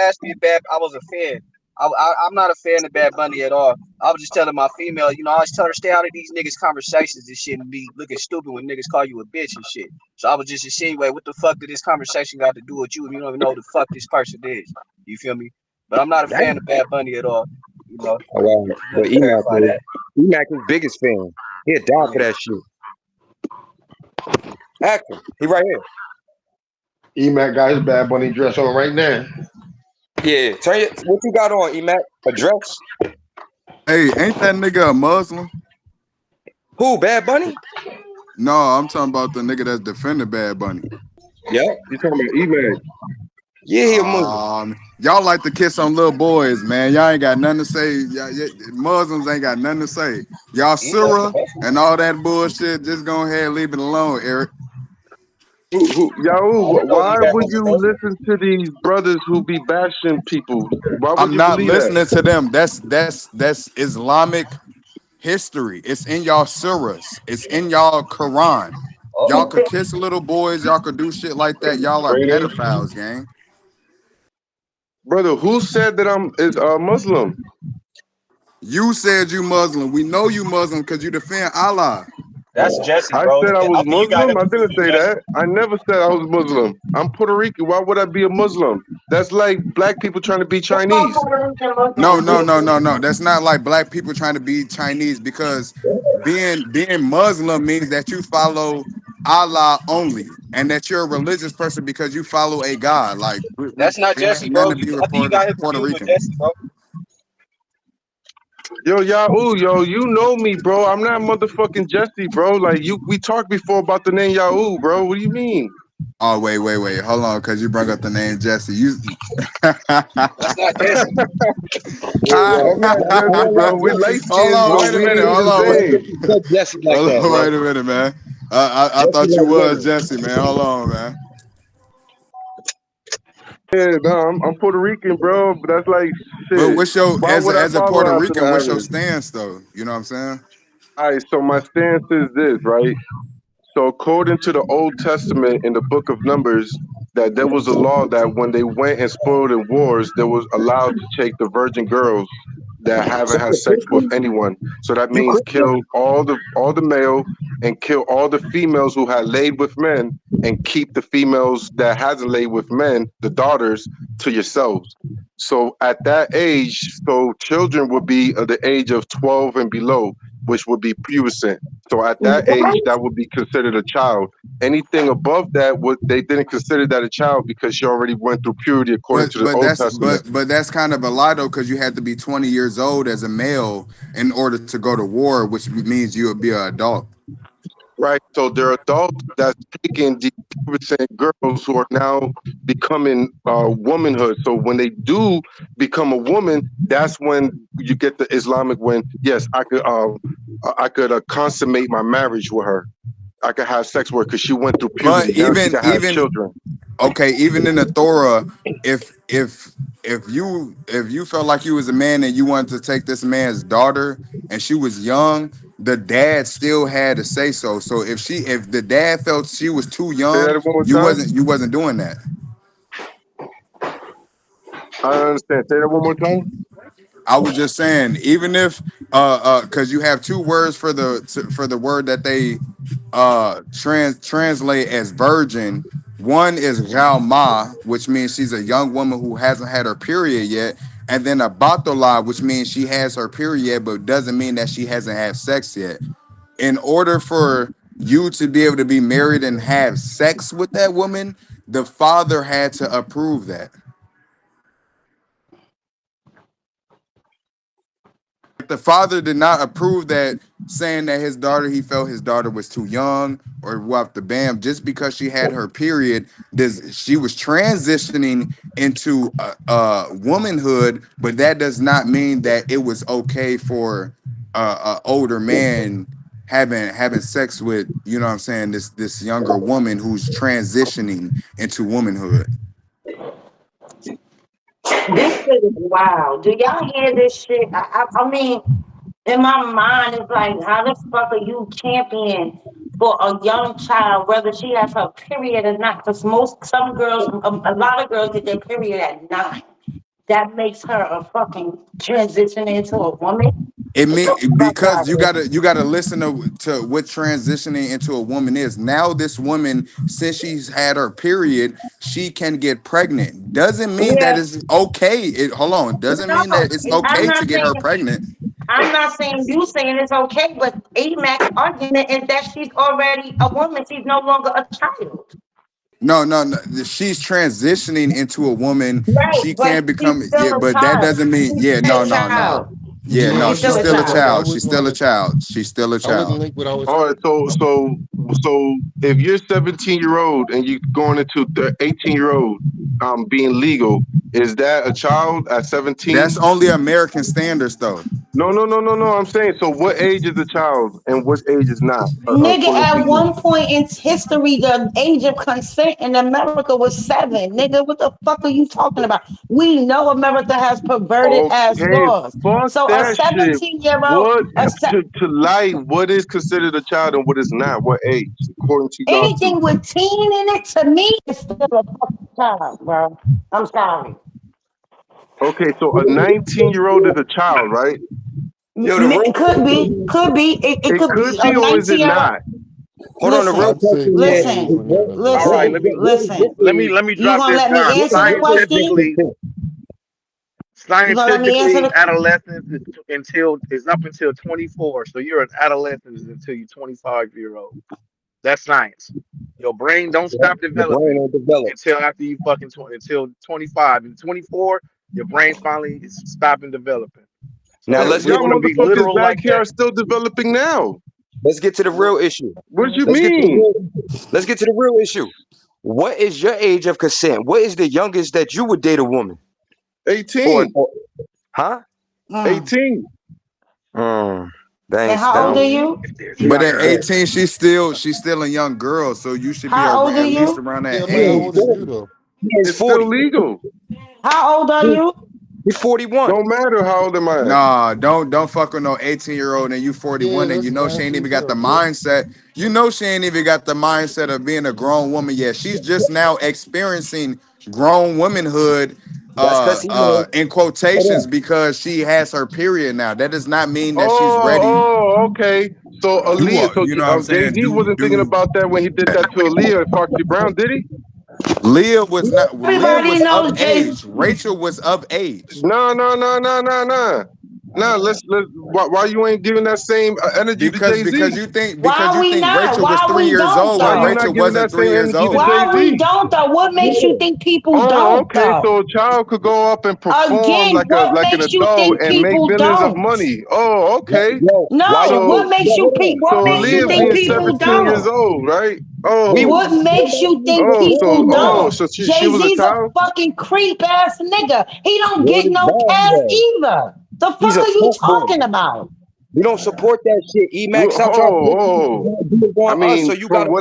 asked me if I was a fan. I'm not a fan of Bad Bunny at all. I was just telling my female, I always tell her stay out of these niggas conversations and shit and be looking stupid when niggas call you a bitch and shit. So I was just insinuating what the fuck did this conversation got to do with you if you don't even know who the fuck this person is. You feel me? But I'm not a fan Damn. of Bad Bunny at all. Oh, wow. But Just to clarify that. Emac his biggest fan. He'll die for that shit. Actor, he right here. Emac got his Bad Bunny dress on right now. Yeah, what you got on, Emac? A dress? Hey, ain't that nigga a Muslim? Who, Bad Bunny? No, I'm talking about the nigga that's defending Bad Bunny. Yeah. You talking about eBay? Yeah, he a Muslim. Y'all like to kiss on little boys, man. Y'all ain't got nothing to say. Muslims ain't got nothing to say. Y'all Surah and all that bullshit. Just go ahead and leave it alone, Eric. Why would you listen to these brothers who be bashing people? Why would I'm you not believe that? listening to them. That's Islamic history. It's in y'all surahs. It's in y'all Quran. Y'all could kiss little boys. Y'all could do shit like that. Y'all are pedophiles, gang. Brother, who said that I'm Muslim? You said you Muslim. We know you Muslim because you defend Allah. That's Jesse, I bro. said I was I think you got Muslim. him I didn't confused, say Jesse. that. I never said I was Muslim. I'm Puerto Rican. Why would I be a Muslim? That's like black people trying to be Chinese. No. That's not like black people trying to be Chinese because being Muslim means that you follow Allah only and that you're a religious person because you follow a God. Like That's not we ain't Jesse, bro. nothing to be I think you reported got him Puerto confused with Rican. Jesse, bro. Yo, you know me, bro. I'm not motherfucking Jesse, bro. Like we talked before about the name Yahoo, bro. What do you mean? Oh wait, hold on, because you brought up the name Jesse. You That's not Jesse. I'm not Jesse, bro. We light hold skins, on, but wait a we minute, ain't hold the on, same. Jesse like hold that, on, bro. wait a minute, man. I Jesse thought you like was women. Jesse, man. Hold on, man. Yeah, no, I'm Puerto Rican, bro. But that's like But shit. what's your Why would I as a follow Puerto after the Rican, what's your average? stance though? You know what I'm saying? All right, so my stance is this, right? So according to the Old Testament in the book of Numbers, that there was a law that when they went and spoiled in wars, they was allowed to take the virgin girls that So haven't had you're sex with Christian? anyone. So that You means kill Christian? all the male and kill all the females who had laid with men and keep the females that hasn't laid with men, the daughters, to yourselves. So at that age, so children would be of the age of 12 and below, which would be pubescent. So at that age, What? that would be considered a child. Anything above that, would they didn't consider that a child because she already went through puberty according to the But Old that's Testament. but that's kind of a lie though, because you had to be 20 years old as a male in order to go to war, which means you would be an adult. Right. So there are adults that's taking the pubescent girls who are now becoming womanhood. So when they do become a woman, that's when you get the Islamic when yes, I could consummate my marriage with her. I could have sex with her because she went through But puberty. Now she can have even children. okay, even in the Torah, if you felt like you was a man and you wanted to take this man's daughter and she was young, the dad still had to say so. So if the dad felt she was too Say young, that one more time. you wasn't doing that. I don't understand. Say that one more time. I was just saying, even if because you have two words for the word that they translate as virgin. One is Galma, which means she's a young woman who hasn't had her period yet, and then a Batola, which means she has her period, but doesn't mean that she hasn't had sex yet. In order for you to be able to be married and have sex with that woman, the father had to approve that. The father did not approve that, saying that his daughter, he felt his daughter was too young or what the bam, just because she had her period, this she was transitioning into womanhood, but that does not mean that it was okay for a older man having sex with, you know what I'm saying, this younger woman who's transitioning into womanhood. This shit is wild. Do y'all hear this shit? I mean, in my mind, it's like, how the fuck are you champion for a young child, whether she has her period or not? Because some girls, a lot of girls get their period at 9. That makes her a fucking transition into a woman. It Get mean the fuck because out of here. you gotta listen to what transitioning into a woman is. Now this woman, since she's had her period, she can get pregnant. Doesn't mean that Yeah, it's okay. Hold on. Doesn't mean no, that it's I'm okay to not get her saying. pregnant. I'm not saying you saying it's okay, but AMAC's argument is that she's already a woman. She's no longer a child. No. She's transitioning into a woman. Right, She but can she's become, still yeah, a but that child. doesn't mean, She's yeah, still no, a no, no. child. Yeah, Yeah, no, She's I'm she's still a just still a child. because I child. She's wouldn't still want a to. child. She's still a I wouldn't child. link what I was. All right, so if you're 17-year-old and you going into the 18-year-old being legal, is that a child at That's 17? only American standards though. No. I'm saying so. What age is a child and what age is not, Nigga, according to at you? one point in history, the age of consent in America was 7. Nigga, what the fuck are you talking about? We know America has perverted ass Okay, laws. fuck So a that shit. 17-year-old, What to lie? What is considered a child and what is not? What age, according to y'all two? anything with teen in it, to me, is still a fucking child, bro. I'm sorry. Okay, so a 19-year-old is a child, right? Yo, the real Could be. It It could could be a be, or is it 19-year-old. not? hold on, the real Listen, I'd say question no here age listen, is limit as All well. right, listen, listen. let me You drop gonna this let me down. answer the question? You gonna let me answer Scientifically, the adolescence is up until 24. So you're an adolescent until you're 25-year-old. That's science. Your brain don't stop your brain developing ain't developed. until after you fucking until 25. And 24, your brain finally is stopping developing. Now So if we're Y'all gonna be motherfuckers literal back like here that, are still developing now. let's get to the well, real issue. What you Let's get to the mean? let's get to the real issue. What is your age of consent? What is the youngest that you would date a woman? Or, 18. huh? mm. 18. Mm, And thanks, how old down. are you? if there's But at younger, 18, she's still a young girl, so you should be How old are at least you? around Yeah, that but how Yeah, old age. are so you though? He's It's still 40. legal. How old are you? He's 41. Don't matter how old am I. Nah, don't fuck with no 18-year-old and you Yeah, 41 and you let's know she ask ain't him even got the up, bro. mindset. You know she ain't even got the mindset of being a grown woman yet. She's just now experiencing grown womanhood That's because he knows. in Hold quotations on. because she has her period now. That does not mean that she's Oh, ready. okay. So Aaliyah, so You know what I'm Jay saying? Z wasn't thinking about that when he did that to Aaliyah and Foxy Brown, did he? Leah Everybody was of knows Jay. age. Rachel was of age. No, no, no, no, no, no. No, let's. Why you ain't giving that same energy to Because Jay Z? Why you we think not? Rachel was Why 3 we years don't old Why when you though? not Rachel giving wasn't that three same years energy to old. Jay Why we Z? don't though? What makes you think people Oh, don't okay. though? So a child could go up and perform Again, what like an makes you adult think and make people billions of don't? money. Oh, okay. Yo, why No, you So think? Yo, hold on. what so makes you Aaliyah think being people 17 years don't? old, right? We Oh, What makes you think people don't? so she Jay was a Z's a child. fucking creep ass nigga. He don't Where get is no cash Boswell? either. The He's fuck a are you fuck boy. talking about? We don't support that shit. Emax, stop trying to put Oh, do it I on us, so mean, you got a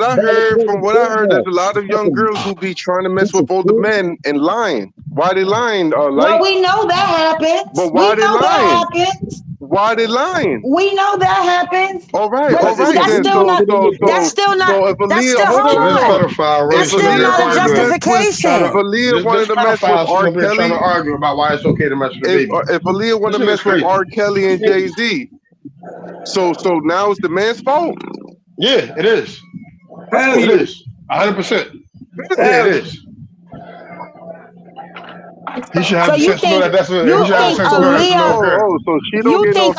from valid what I heard, there's program. a lot of young Fucking girls who be trying to mess piece with of older shit. men and lying. Why they lying? Well, Light. we know that happens. But We why they know that lying? happens. Why they lying? We know that happens. All Because But it's right that's then. still illegal not. to the That's nigga. still not. So if That's Aaliyah, still. hold Hold So this on. on. pedophile If That's really sitting still here Aaliyah not a wanted to arguing. mess with, Trying if to justification. Aaliyah this wanted to mess with pedophile sitting R. up here trying to Kelly, argue about why it's okay to mess with a baby. if Aaliyah wanted This to shit is mess with crazy. R. Kelly and Jay Z, so now it's the man's fault. Yeah, it is. Hell It yeah. is. 100%. Yeah, it Hell yeah. is. He should So have the you sense to know think that that's what he you should have the think sense to know that's a little Aaliyah? girl. So she don't You get no think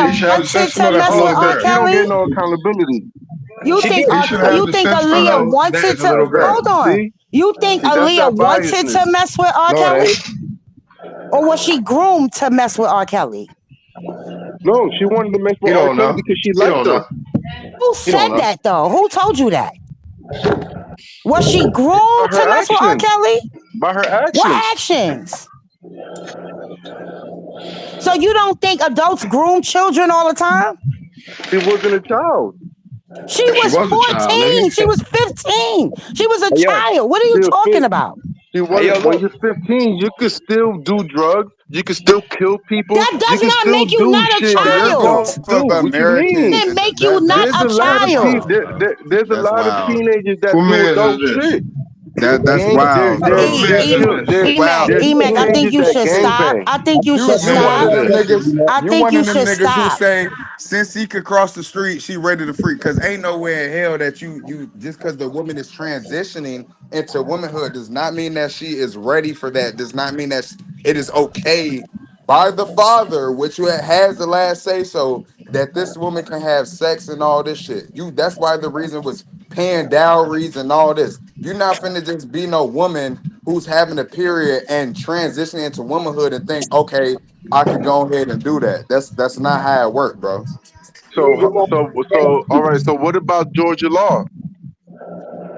He Aaliyah accountability. should have the wanted sense to to know that's a mess with little Oh, R. girl. she don't get Kelly? no accountability. You She think did. He should have you the think sense to Aaliyah know that wanted is a to? little girl. Hold on. See, You think that's Aaliyah that wanted to biasness. mess with R. No, it Kelly, ain't. or was she groomed to mess with R. Kelly? No, she wanted to mess He with R. don't Kelly know. because she He liked don't her know. Who He don't said know. that though? Who told you that? Was she by groomed to her mess with R. actions. Kelly? By her What actions, actions? So you don't think adults groom children all the time? she wasn't a child. She She was was a child, 14. She nigga. was 15. She was a Hey yo, child. What are you She was talking fit. about? She hey yo, wasn't. When look. you're 15, you could still do drugs. You could still kill people. That You does can not still make you do not a shit First you're child. grown to off do. of What you American, mean? It make you not There's a a lot of child. there's a that's lot of wild. teenagers that Who do man's is adult this? shit. They That's ain't. wild, bro. Who man's is this? That's wild. Emac, There's Emac, I think teenagers you that should gang stop. bang. I think you You should Who you man's one is of stop. them this? niggas. I You think one you of them should niggas who stop. say since he could cross the street, she ready to freak. Cause ain't nowhere in hell that you just cause the woman is transitioning into womanhood does not mean that she is ready for that. Does not mean that it is okay by the father, which has the last say so, that this woman can have sex and all this shit. That's why the reason was paying dowries and all this. You're not finna just be no woman who's having a period and transitioning into womanhood and think, okay, I could go ahead and do that. That's not how it worked, bro. All right. So what about Georgia law?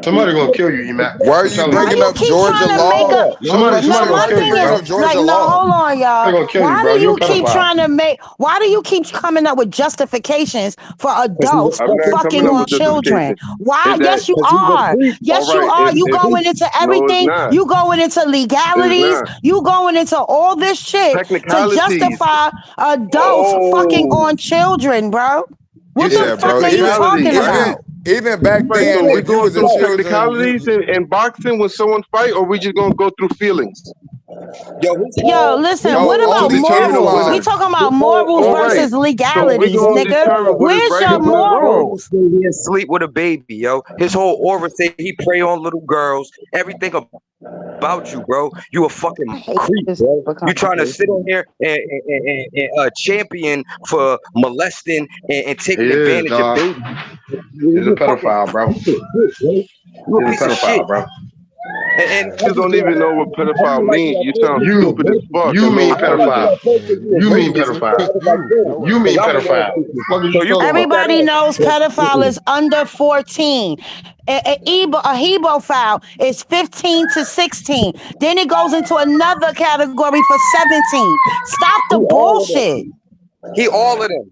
Somebody gonna kill you, Emac. Why are I'm you telling Why you. bringing you up keep Georgia trying to make law? a Somebody, no, somebody Why my gonna are you kill thing you, bringing is bro. up Georgia like, no, law? hold on, Somebody y'all. gonna kill you, Why bro. do You a you keep pedophile. trying to make why do you keep coming up with justifications for Because he's a adults I'm not fucking coming fucking up freak. on with children? justification. Is Why? that Yes, you Because he's a are. freak. all Yes, you right? are. You He's a freak. going into No, it's everything. not. You going into It's legalities. not. You going into all this shit to Technicalities. justify adults fucking Oh, on children, bro. You What the Yeah, said fuck bro. are you Even talking technicalities. even about? even back Right. So then, we if you going was a through Yo, children, technicalities in boxing when someone fight, or we just gonna go through feelings? yo, Yo, listen, no, what about only Who's the morals? We winner? timeline. talking about whole morals All right. versus order. So we legalities, gonna nigga. determine what is Where's right your and His what is whole wrong. aura morals? say he sleep with a baby, yo. His whole aura say he prey on little girls. Everything about you, bro. You a fucking I hate creep, this bro. You trying to sit conversation. on here and champion for molesting and he taking is, advantage of dog. babies. He's a You a fucking pedophile, bro. piece of shit, bro. You a He's a piece of shit. pedophile, bro. And I You just don't feel even like know what I pedophile don't like mean. when I You told sound you do it You, stupid as versus. fuck you and low mean I don't like when pedophile. I intelligence. told you do it You mean versus me. So pedophile. I was like, boom, You because mean I'm a man pedophile. speaking. What is So you you can talking put about? that Everybody on. knows But, pedophile is under 14. A Hebophile is 15 to 16. Then it goes into another category for 17. Stop he the all of them. bullshit. He all of them.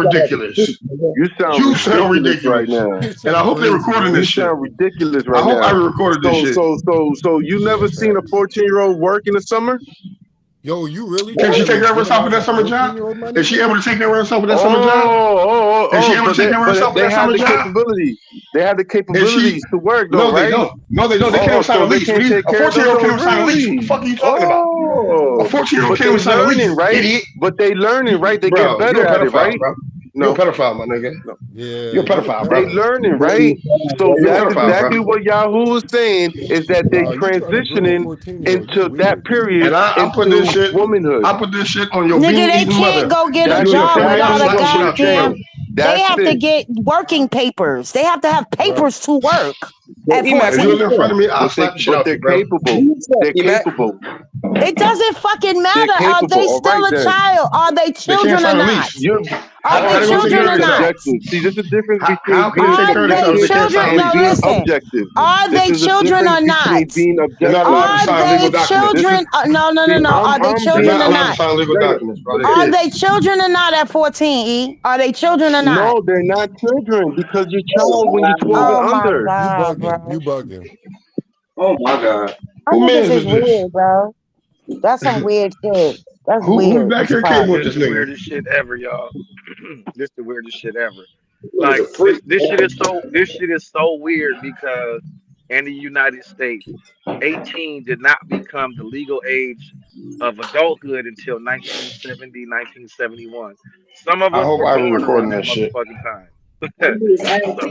sound ridiculous. You sound You sound ridiculous right ridiculous. now. He And I sound hope they're crazy, recording You this man. shit. sound ridiculous I right hope I now. recorded this shit. So you never Yeah, seen a facts. 14-year-old work in the summer? Yo, you really Can trying she to take care of herself in legitimize that a summer job? 14-year-old, my Is she nigga? able to take care of herself in that summer job? Is she Oh, able to take care of herself in they that have summer the job? capability. They have the Is she? capabilities to work though, No, they right? don't. No, they don't. They can't even Oh, sign a so they lease. can't take A care of 14-year-old can't even themselves, sign a lease. What the really? fuck are you talking about? A Oh, 14-year-old but can't they even sign a lease, learning, right? idiot. But they learning, right? They get Bro, you're better a at it, pedophile, right? bro. You're a No, pedophile, my nigga. no. Yeah, You're a you a pedophile, They bro. pedo. learning, right? So You're a that's pedophile, bro. exactly what Yahoo is saying is that they're Nah, you trying to groom a transitioning 14-year-old. You into that weird. period And I put this into shit. womanhood. I put this shit on your Nigga, bean they eating can't mother. go get If a you That's in your job family, I'll without a exactly slap the what shit we're out your goddamn. mother. saying. They That's have to it. get working papers. They have to have Right. papers to work Yo, at Emac, If who you 14. you live in front from? of me, I'll But slap the shit but out they're you, bro. Who capable. you from, They're Emac? capable. It doesn't fucking They're matter. Are capable. they All right still a then. child? Are they They can't children or sign a not? lease. You're Are they How they gonna partially take children care being of or themselves? not? subjective. See, there's a difference How between can being they take Are care of they themselves if they subjective can't sign a children? and No, lease? being listen. objective. Are This they is the children difference or not? between being You're not objective. allowed to Are sign they legal documents. This is children? No, no, no, see, no. Are they You're children not or allowed to not? sign legal Jada, documents, bro. They Are kids. they children or not at 14, E? Are they children or not? no, they're not children because you're child when you're 12 and Oh my under. You God, bugging. You bro. bugging. Oh my God. Our Who niggas man's is is this? weird, bro. That's some weird shit. That's Who's weird back as here fuck. came with This this the nigga? weirdest shit ever, y'all. This the weirdest shit ever. Nigga's Like a freak. this shit is so weird because in the United States, 18 did not become the legal age of adulthood until 1970, 1971. Some of I us hope were I be born around recording that that shit. motherfucking time. So,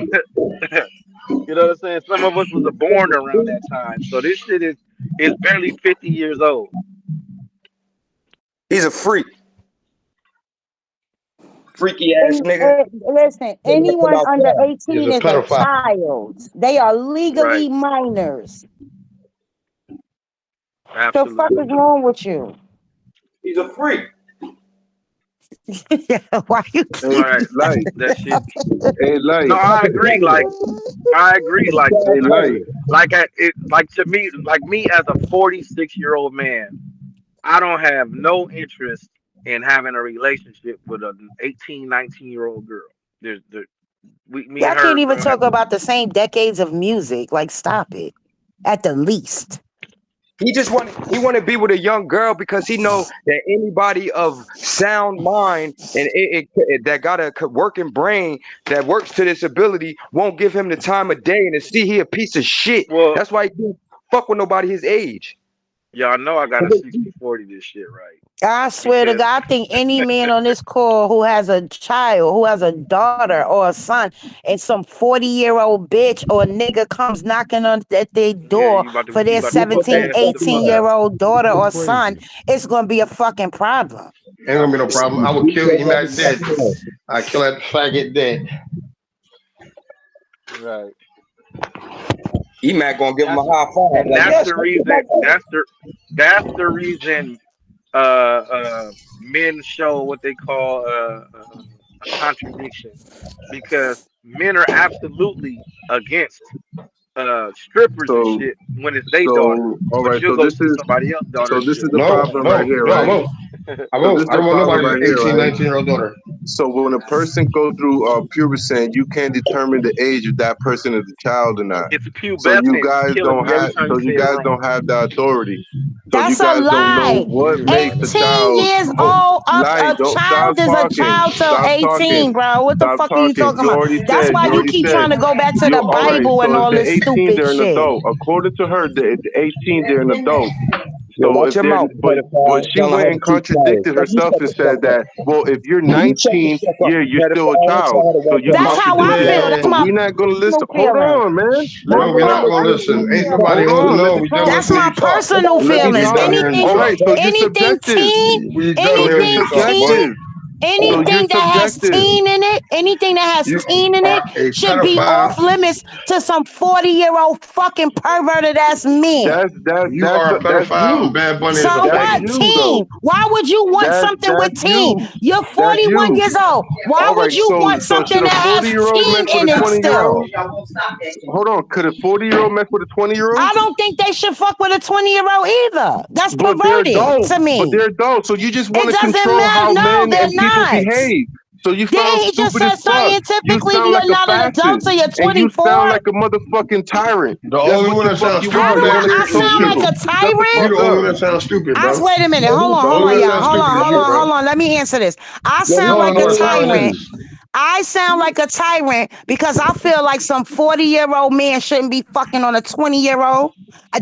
you know what I'm saying? Some of us was born around that time. So this shit is barely 50 years old. He's a freak. Freaky ass And, nigga. listen, Better not come anyone under outside. He's 18 a is a pedophile. child. They are Right. legally minors. The fuck is Absolutely. wrong with you? He's a freak. Why you Hey, keep Right. light. That shit. Hey, No, light. I agree. Like I agree. Hey, light. Like to me, like me as a 46-year-old man, I don't have no interest in having a relationship with an 18, 19-year-old girl. There, me Y'all and can't her even don't have talk no. about the same decades of music. Like, stop it. At the least. He want to be with a young girl because he know that anybody of sound mind and that got a working brain that works to this ability won't give him the time of day and to see he a piece of shit. Well, That's why he can't fuck with nobody his age. y'all know I got a 60-40 this shit, right? I swear to Because God, I think any man on this call who has a child, who has a daughter or a son, and some 40-year-old bitch or nigga comes knocking on at their yeah, door for you their about to You whoop put their 17, that ass with the fucking fuck out. 18-year-old daughter You or son, crazy. it's going to be a fucking problem. Ain't gonna be no problem. I will beat kill your Emac dead. motherfucking ass. I kill that faggot dead. Right. Emac gonna give him a That's high five. and Like, that's yes, the let's get reason. back at it. That's the reason. Men show what they call a contradiction because men are absolutely against strippers and So, shit when it's their daughter, so, all but right. you'll go see somebody else's daughter So and this is shit. the No, problem right no, here, no, I right? won't. I So this won't. is I the don't want problem nobody's right here, 18, right? 19-year-old daughter. So when a person go through pubescent, you can't determine the age of that person is a child or not. It's So you pubescent. You guys killing don't me every have, time you so say you it guys wrong. don't have the authority. So you That's a guys don't know lie. You what weird, my makes a nigga. 18 child. years Oh, old, lie! a Don't stop child is a talking. child till Stop 18, talking. bro. What the Stop fuck are you talking. talking You about? already That's said. why You you already keep said. trying to go back to You the all right? Bible and So if all they're this 18, stupid they're an shit. adult. According to her, they're 18, they're an adult. Yo, So watch if your they're, mouth, but pedophile. she Telling went her to and keep quiet. contradicted Now you herself shut and the fuck said up. that, well, if you're Now you shut the 19, fuck up, yeah, you're still a pedophile. Tell child. her to So watch her you're That's mouth. how I contradicting. feel. That's But Man, my we're not gonna listen. personal Hold feelings. on, man. Let My me no, we're talk. not gonna per- listen. Ain't nobody Hold gonna on. Let know. me We just talk. want that's to hear my you talk. personal Let me We feelings. just done talk. hearing you All Anything, right. talk. So you're anything subjective. We done So you're hearing anything you talk, teen, boy. subjective. So you're anything that has subjective. teen in it, anything that has You teen in are it a should be pedophile. off limits to some 40-year-old fucking perverted ass men. You are a That's pedophile, and you. Bad Bunny is a So That's what? faggot. you Teen. though. Why would you want something with That's teen? you. You're That's 41 you. years old. Why All would right. you want So something should a that has 40-year-old mess teen with in a it 20-year-old? still? Hold on. Could a 40-year-old mess with a 20-year-old? I don't think they should fuck with a 20-year-old either. That's But they're perverted adults. to But me. they're adults. So you just want It to doesn't control matter. how No, men they're and people not. behave. So you sound Didn't he just stupid as say fuck. You scientifically sound like you're a not an adult fascist, till you're and you 24? sound like a motherfucking tyrant. The That's only what one the that fuck sounds you How are. stupid do You down I there is unintelligent sound like you. little. a Shut the You tyrant? fuck the only up. one that sounds stupid, bro. Wait a minute. The Hold only on, one that y'all. sounds stupid is you, bro. Hold on. Let me answer this. I Yo, sound You don't like know a what time it tyrant. is. I sound like a tyrant because I feel like some 40-year-old man shouldn't be fucking on a 20-year-old.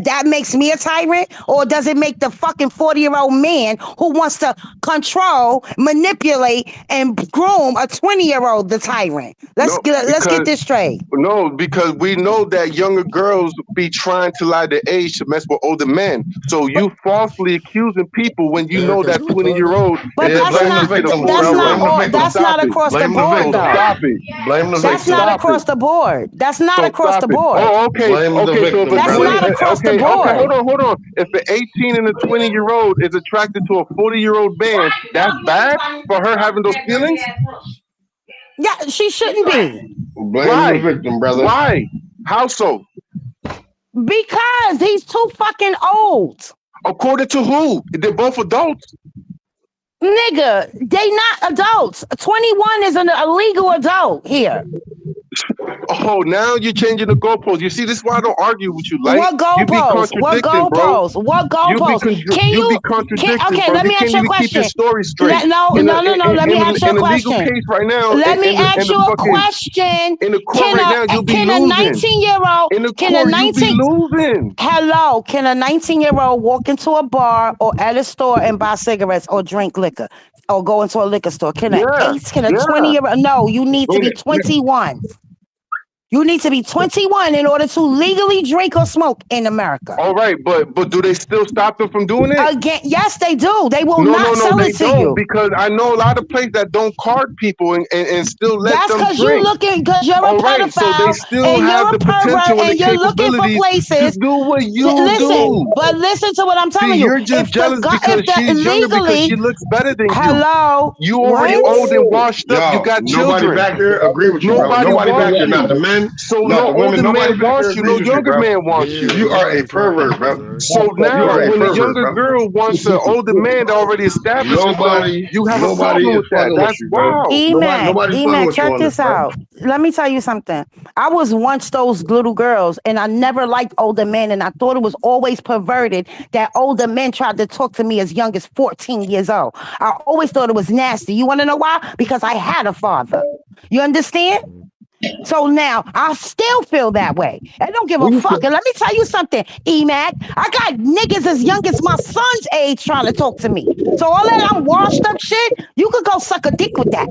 That makes me a tyrant, or does it make the fucking 40-year-old man who wants to control, manipulate, and groom a 20-year-old the tyrant? No, Let's get because this straight. no, because we know that younger girls be trying to lie their age to mess with older men. So you falsely accusing people when you know Eric, are that you 20-year retarded? old But is Yeah, that's blame the not attracted to the victim, that's bro. 40-year-old. not Blame the all. So victim. That's stop not it. across the Blame the board So victim. though. stop it. Blame the So That's victim. not stop it. across the board. That's not So across stop the it. board. Oh, okay, Blame the okay. So if victim, a That's brother. 20, not across the okay, okay, board. hold on. If an 18 and a 20-year-old is attracted to a 40-year-old man, that's bad for her having those feelings. Yeah, she shouldn't be. Blame the Why? victim, brother. Why? How so? Because he's too fucking old. According to who? They're both adults. Nigga, they not adults. 21 is a legal adult here. Oh, now you're changing the goalposts. You see, this is why I don't argue with you. Like What you be goalpost? What contradicting, bro. goalpost? What You be goalpost? Can you be you contradicting, okay, bro. let You me ask can't you a even keep your question. story straight. No. Let me ask you a In a legal question. case right now, Let me in ask the you a fucking question. in the court right now, you'll be Can a losing. 19-year-old In the can a court, you'll be 19 losing. hello, can a 19-year-old walk into a bar or at a store and buy cigarettes or drink liquor or go into a liquor store? Yeah, Can a yeah. 20-year-old? No, you need to be 21. You need to be 21 in order to legally drink or smoke in America. All right, but do they still stop them from doing it? Again, yes, they do. They will No, not sell they it to don't, you. because I know a lot of places that don't card people and still let That's them because drink. you're a All right, so they pedophile still and you're have a the pervert potential and the and you're looking for capabilities to places. do what you Listen, do. but listen to what I'm See, telling you. you're just jealous If because the she's younger because illegally, she looks better than you. hello, You already old what? and washed up. You Yo, got nobody children. back there agree with you, bro. Nobody Nobody back wants there, not you. the men, So not no the women. older Nobody man back there wants you. No agrees with you, younger bro. man wants Yeah, you. You are a everybody's not pervert, equal, bro. sir. So You now, are a when a pervert, younger bro. girl wants an older man that already established himself, you have a Nobody problem is with that. fucking with That's you, bro. wow. Nobody's fucking Emac, with you check on this, this bro. out. Let me tell you something. I was once those little girls, and I never liked older men, and I thought it was always perverted that older men tried to talk to me as young as 14 years old. I always thought it was nasty. You want to know why? Because I had a father. You understand? So now I still feel that way. I don't give a We used fuck. to, And let me tell you something, EMAC. I got niggas as young as my son's age trying to talk to me. So all that I'm washed up shit, you could go suck a dick with that.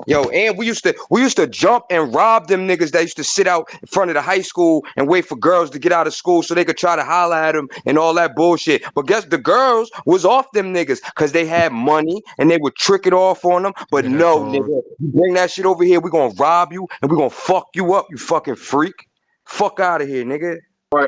yo, and we used to jump and rob them niggas that used to sit out in front of the high school and wait for girls to get out of school so they could try to holler at them and all that bullshit. But guess the girls was off them niggas because they had money and they would trick it off on them. But They had no, cars. nigga, you bring that shit over here, we gonna rob you and we gonna fuck you up, you fucking freak. Fuck out of here, nigga.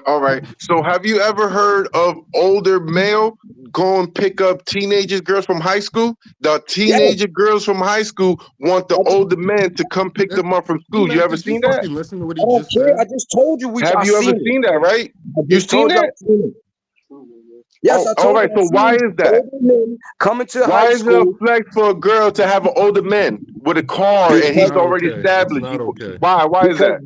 All right. So have you ever heard of older male go and pick up teenagers, girls from high school? The Yeah, teenager girls from high school want the I just, older men to come pick Eh, them up from school. You Emac, ever did you seen that? fucking listen to what I he don't just care. I said? just told you Have I you ever seen it. seen that, right? I You just seen told you I that? seen it. Yes, Oh, I all told you right. I So why seen is that? older men coming to Why high is it a school flex for a girl to have an older man with a car and It's he's because not already okay. It's established? not okay. Why? Why is because that?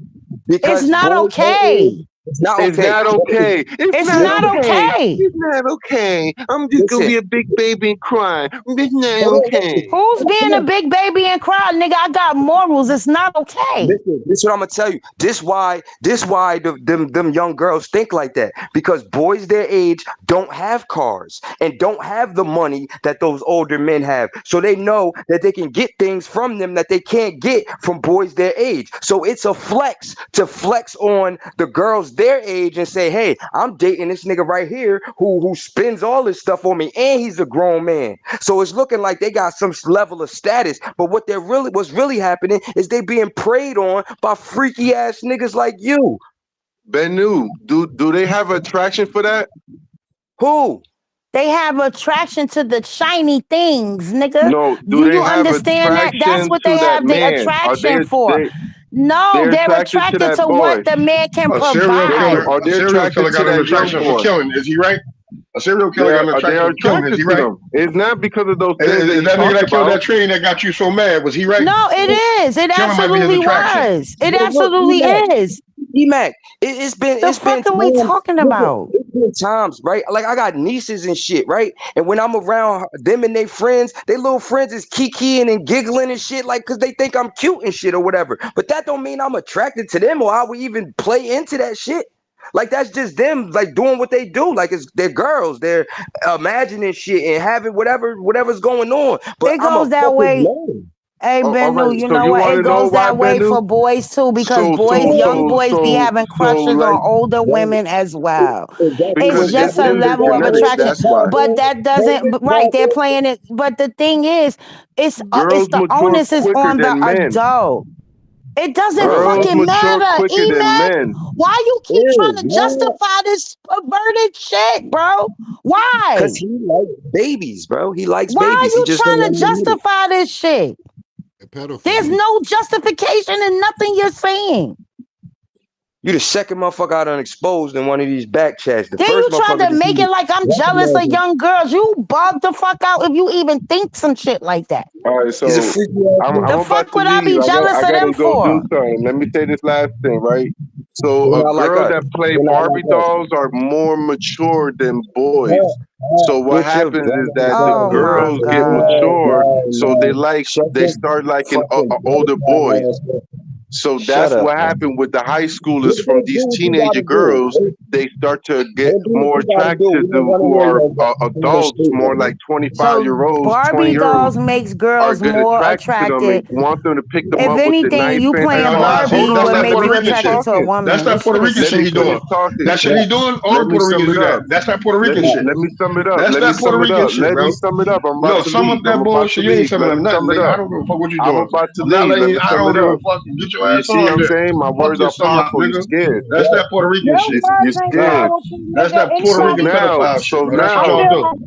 It's because not boys their age, okay. it's not It's okay. not okay. It's It's not not Listen, okay. okay. It's not okay. I'm just gonna listen. be a big baby and cry. It's not Hold on, listen. okay. Who's Come being a on. big baby and cry, nigga? I got morals. It's not okay. Listen, this is what I'm gonna tell you. This why them young girls think like that. Because boys their age don't have cars and don't have the money that those older men have. So they know that they can get things from them that they can't get from boys their age. So it's a flex to flex on the girls their age and say, hey, I'm dating this nigga right here who spends all this stuff on me and he's a grown man. So it's looking like they got some level of status, but what's really happening is they being preyed on by freaky ass niggas like you. BENNU, do they have attraction for that? Who? They have attraction to the shiny things, nigga. No, do Do they you have understand that? That's attraction what to they that have the man? Are attraction for. No, they're they're attracted to attracted that to what boy? the man can A serial They provide. killer, are a they serial killer attracted to got an that young attraction for boy? killing. Is he right? A serial killer got an They attraction are to killing. Is he attracted to right? them. It's not because of those things that Is he that nigga talked that killed about. that tree that got you so mad? Was he right? No, it is. It Killing might be his absolutely attraction. was. It But look, absolutely E-Mac, is. E-Mac, The it's been fuck are we times. talking Listen, about? it's been times, right? Like I got nieces and shit, right? And when I'm around them and their friends, they little friends is kikiing and giggling and shit, like because they think I'm cute and shit or whatever. But that don't mean I'm attracted to them or I would even play into that shit. Like that's just them, like doing what they do. Like it's they're girls, they're imagining shit and having whatever's going on. But It I'm a goes that fucking way. man. Hey, All Bennu, right. you So know you what? want It to know goes why, that way Bennu? for boys too, because So boys, so young so boys, be so having so crushes like on older Right. women as well. Exactly. It's because just it's a in Exactly. the level of genetics. attraction, That's why but that doesn't. Right? They're playing it, but the thing is, it's girls the mature onus is quicker on the than men. adult. It doesn't Girls fucking mature matter, quicker than E-Mac. men. Why you keep trying to Yeah, justify this perverted shit, bro? because Why? he likes babies, bro. He likes Why are babies. He you just don't trying want to to admit it. justify this shit? A There's pedophile. no justification in nothing you're saying. You the second motherfucker I done exposed in one of these back chats. The Then first you try motherfucker to that make you it like I'm jealous of recognized young girls. You bug the fuck out if you even think some shit like that. All right, he's a so freaky ass I'm The nigga. about fuck to would I leave. be jealous I of gotta them go do for? something. Let me say this last thing, right? So They're a not like girl us. that play They're not Barbie like us. dolls are more mature than boys. So what Get your happens is dumb that ass the Oh out of here. my girls get god. No, mature, no, so no. Shut they your start liking fucking older boys. ass up. So Shut that's up, what man. happened with the high schoolers Just from go these do what you teenager gotta do. girls. They start to get Go do what more you gotta do. attracted We don't to want to who hear are your adults, more statement, like man. 25-year-olds, So 20 Barbie year olds dolls makes are girls get more attracted to them and attracted. want them to pick them If up with the anything, knife you and Hey, playing nah, Barbie hold that's would on, that make let Puerto me you Rican finish shit. attracted to a talking. That's woman. that This shit Puerto is Rican Let shit me he finish doing. stupid. talking. That shit he doing. All Let me Puerto sum Ricans it do up. that. That's that Puerto Rican shit. Let me sum it up. That's Let me that Puerto sum it Rican up. shit, Let me bro. sum it up. I'm about No, to sum up leave. I'm that about to bullshit. You ain't leave. summing Let up me nothing, sum it nigga. I up. don't give a fuck what you I'm doing. about to I'm not leave. letting Let you. me I sum don't it give a up. fuck. Get your You ass see what on, I'm nigga. saying? My Fuck words your are sum up, powerful. You nigga. scared. That's that Puerto Rican Your shit. You words ain't scared. powerful, That's nigga. that Puerto So Rican Anybody now, pedophile shit, bro. That's I what y'all feel do. like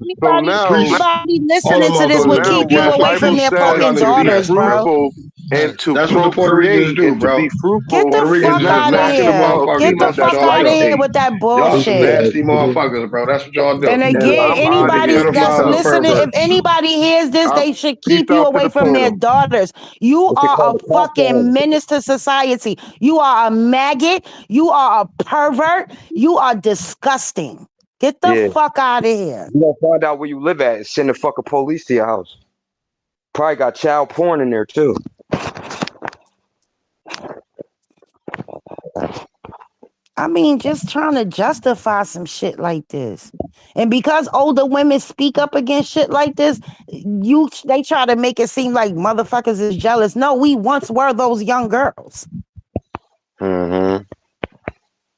Priests, Anybody all listening them to this so would motherfuckers now keep do. you what the Catholic away from Bible their priests, all says y'all fucking to niggas do be that. daughters, bro. fruitful Hey, and to that's what the Puerto Ricans procreate do, and to be bro. Get fruitful the Puerto is Ricans fuck is not out of talking nasty about here. a Get motherfuckers. the female That's what that's fuck y'all out like of do. here a with that Y'all some bullshit. nasty motherfuckers, bro. That's what y'all do. And and again, I'm out of here. Peace that's Pedophiles and out. listening, if perverts. anybody hears this, I'm they should peace keep you out to away the from their panel. daughters. You What they are call a the cop fucking menace to society. You are a maggot. You are a pervert. You are disgusting. Get the Yeah. fuck out of here. You gonna find out where you live at and send the fucking police to your house. Probably got child porn in there too. I mean, just trying to justify some shit like this. And because older women speak up against shit like this, they try to make it seem like motherfuckers is jealous. No, we once were those young girls. Mm-hmm.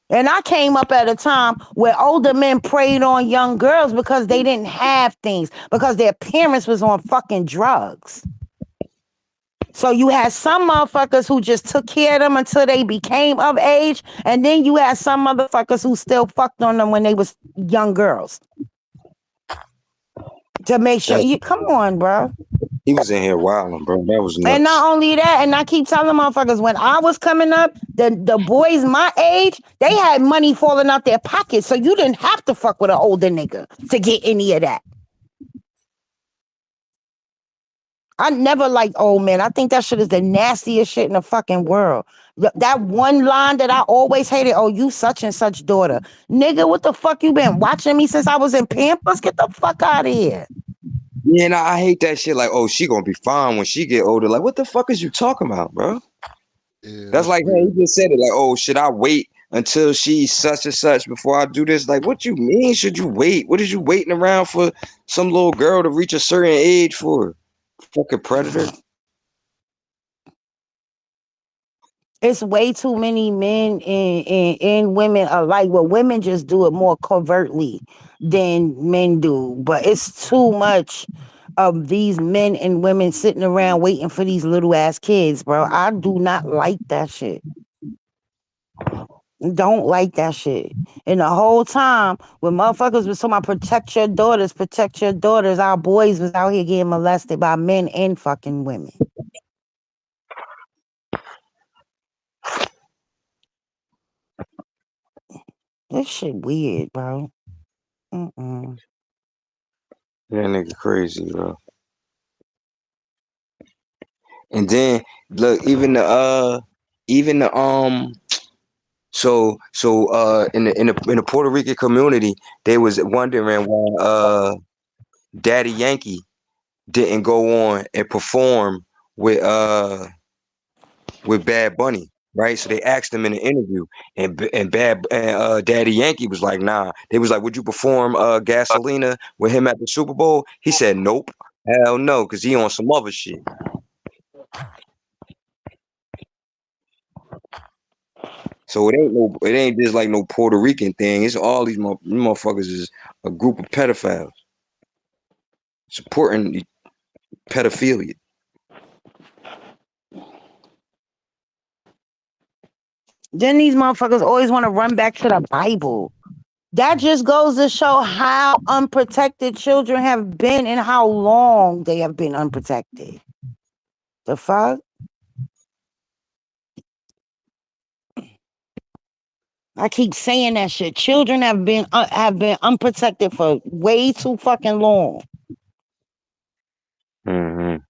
And I came up at a time where older men preyed on young girls because they didn't have things, because their parents was on fucking drugs. So you had some motherfuckers who just took care of them until they became of age, and then you had some motherfuckers who still fucked on them when they was young girls. To make sure That's you come on, bro. he was in here wilding, bro. That was And nuts. not only that, and I keep telling motherfuckers, when I was coming up, the boys my age, they had money falling out their pockets. So you didn't have to fuck with an older nigga to get any of that. I never liked old men. I think that shit is the nastiest shit in the fucking world. That one line that I always hated, oh, you such and such daughter. Nigga, what the fuck you been watching me since I was in Pampers? Get the fuck out of here. Yeah, and I hate that shit. Like, oh, she gonna be fine when she get older. Like, what the fuck is you talking about, bro? Yeah, That's that's like, hey, weird. he just said it. Like, oh, should I wait until she's such and such before I do this? Like, what you mean? Should you wait? What is you waiting around for some little girl to reach a certain age for? Fucking predator. It's way too many men and women alike. Well, women just do it more covertly than men do. But it's too much of these men and women sitting around waiting for these little ass kids, bro. I do not like that shit. Don't like that shit. And the whole time when motherfuckers was talking about protect your daughters, our boys was out here getting molested by men and fucking women. This shit weird, bro. Mm-mm. That nigga crazy, bro. And then look, even the in the Puerto Rican community, they was wondering why Daddy Yankee didn't go on and perform with Bad Bunny, right? So they asked him in an interview, and Daddy Yankee was like, "Nah." They was like, "Would you perform Gasolina with him at the Super Bowl?" He said, "Nope, hell no," because he on some other shit. So it ain't just like no Puerto Rican thing. It's all these motherfuckers is a group of pedophiles supporting pedophilia. Then these motherfuckers always want to run back to the Bible. That just goes to show how unprotected children have been and how long they have been unprotected. The fuck? I keep saying that shit. Children have been unprotected for way too fucking long. Mm-hmm.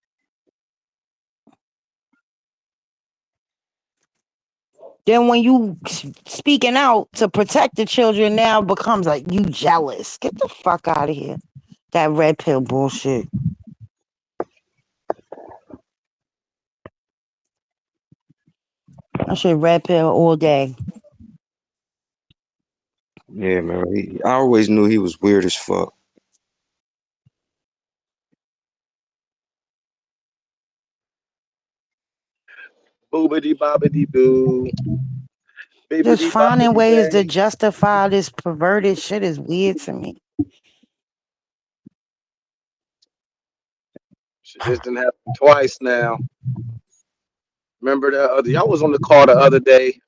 Then when you speaking out to protect the children now becomes like you jealous. Get the fuck out of here. That red pill bullshit. I should red pill all day. Yeah, man. I always knew he was weird as fuck. Boobity bobbity boo. Just Bibbity finding bobbity ways to bang. justify this perverted shit is weird to me. Shit, this didn't happen twice now. Remember that y'all was on the call the other day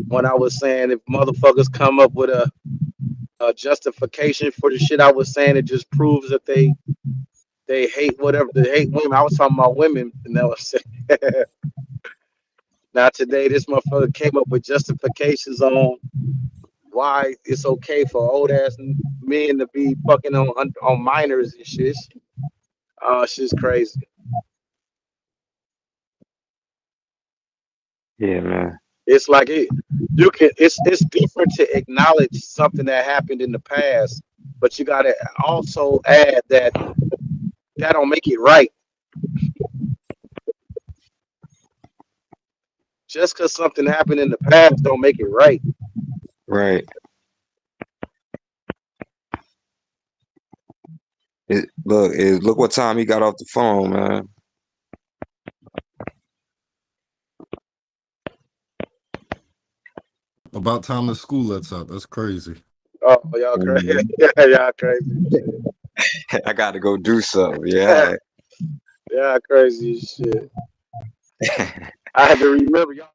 when I was saying if motherfuckers come up with a justification for the shit I was saying, it just proves that they hate whatever they hate women. I was talking about women, and that was now today this motherfucker came up with justifications on why it's okay for old ass men to be fucking on minors and shit. Oh, shit's crazy. Yeah, man. It's like you can. It's different to acknowledge something that happened in the past, but you gotta also add that that don't make it right. Just because something happened in the past don't make it right. Right. Look what time he got off the phone, man. About time the school lets out. That's crazy. Oh, y'all crazy. Mhm. Yeah, y'all crazy as shit. I got to go do something. Yeah. Yeah, crazy as shit. I had to remember y'all.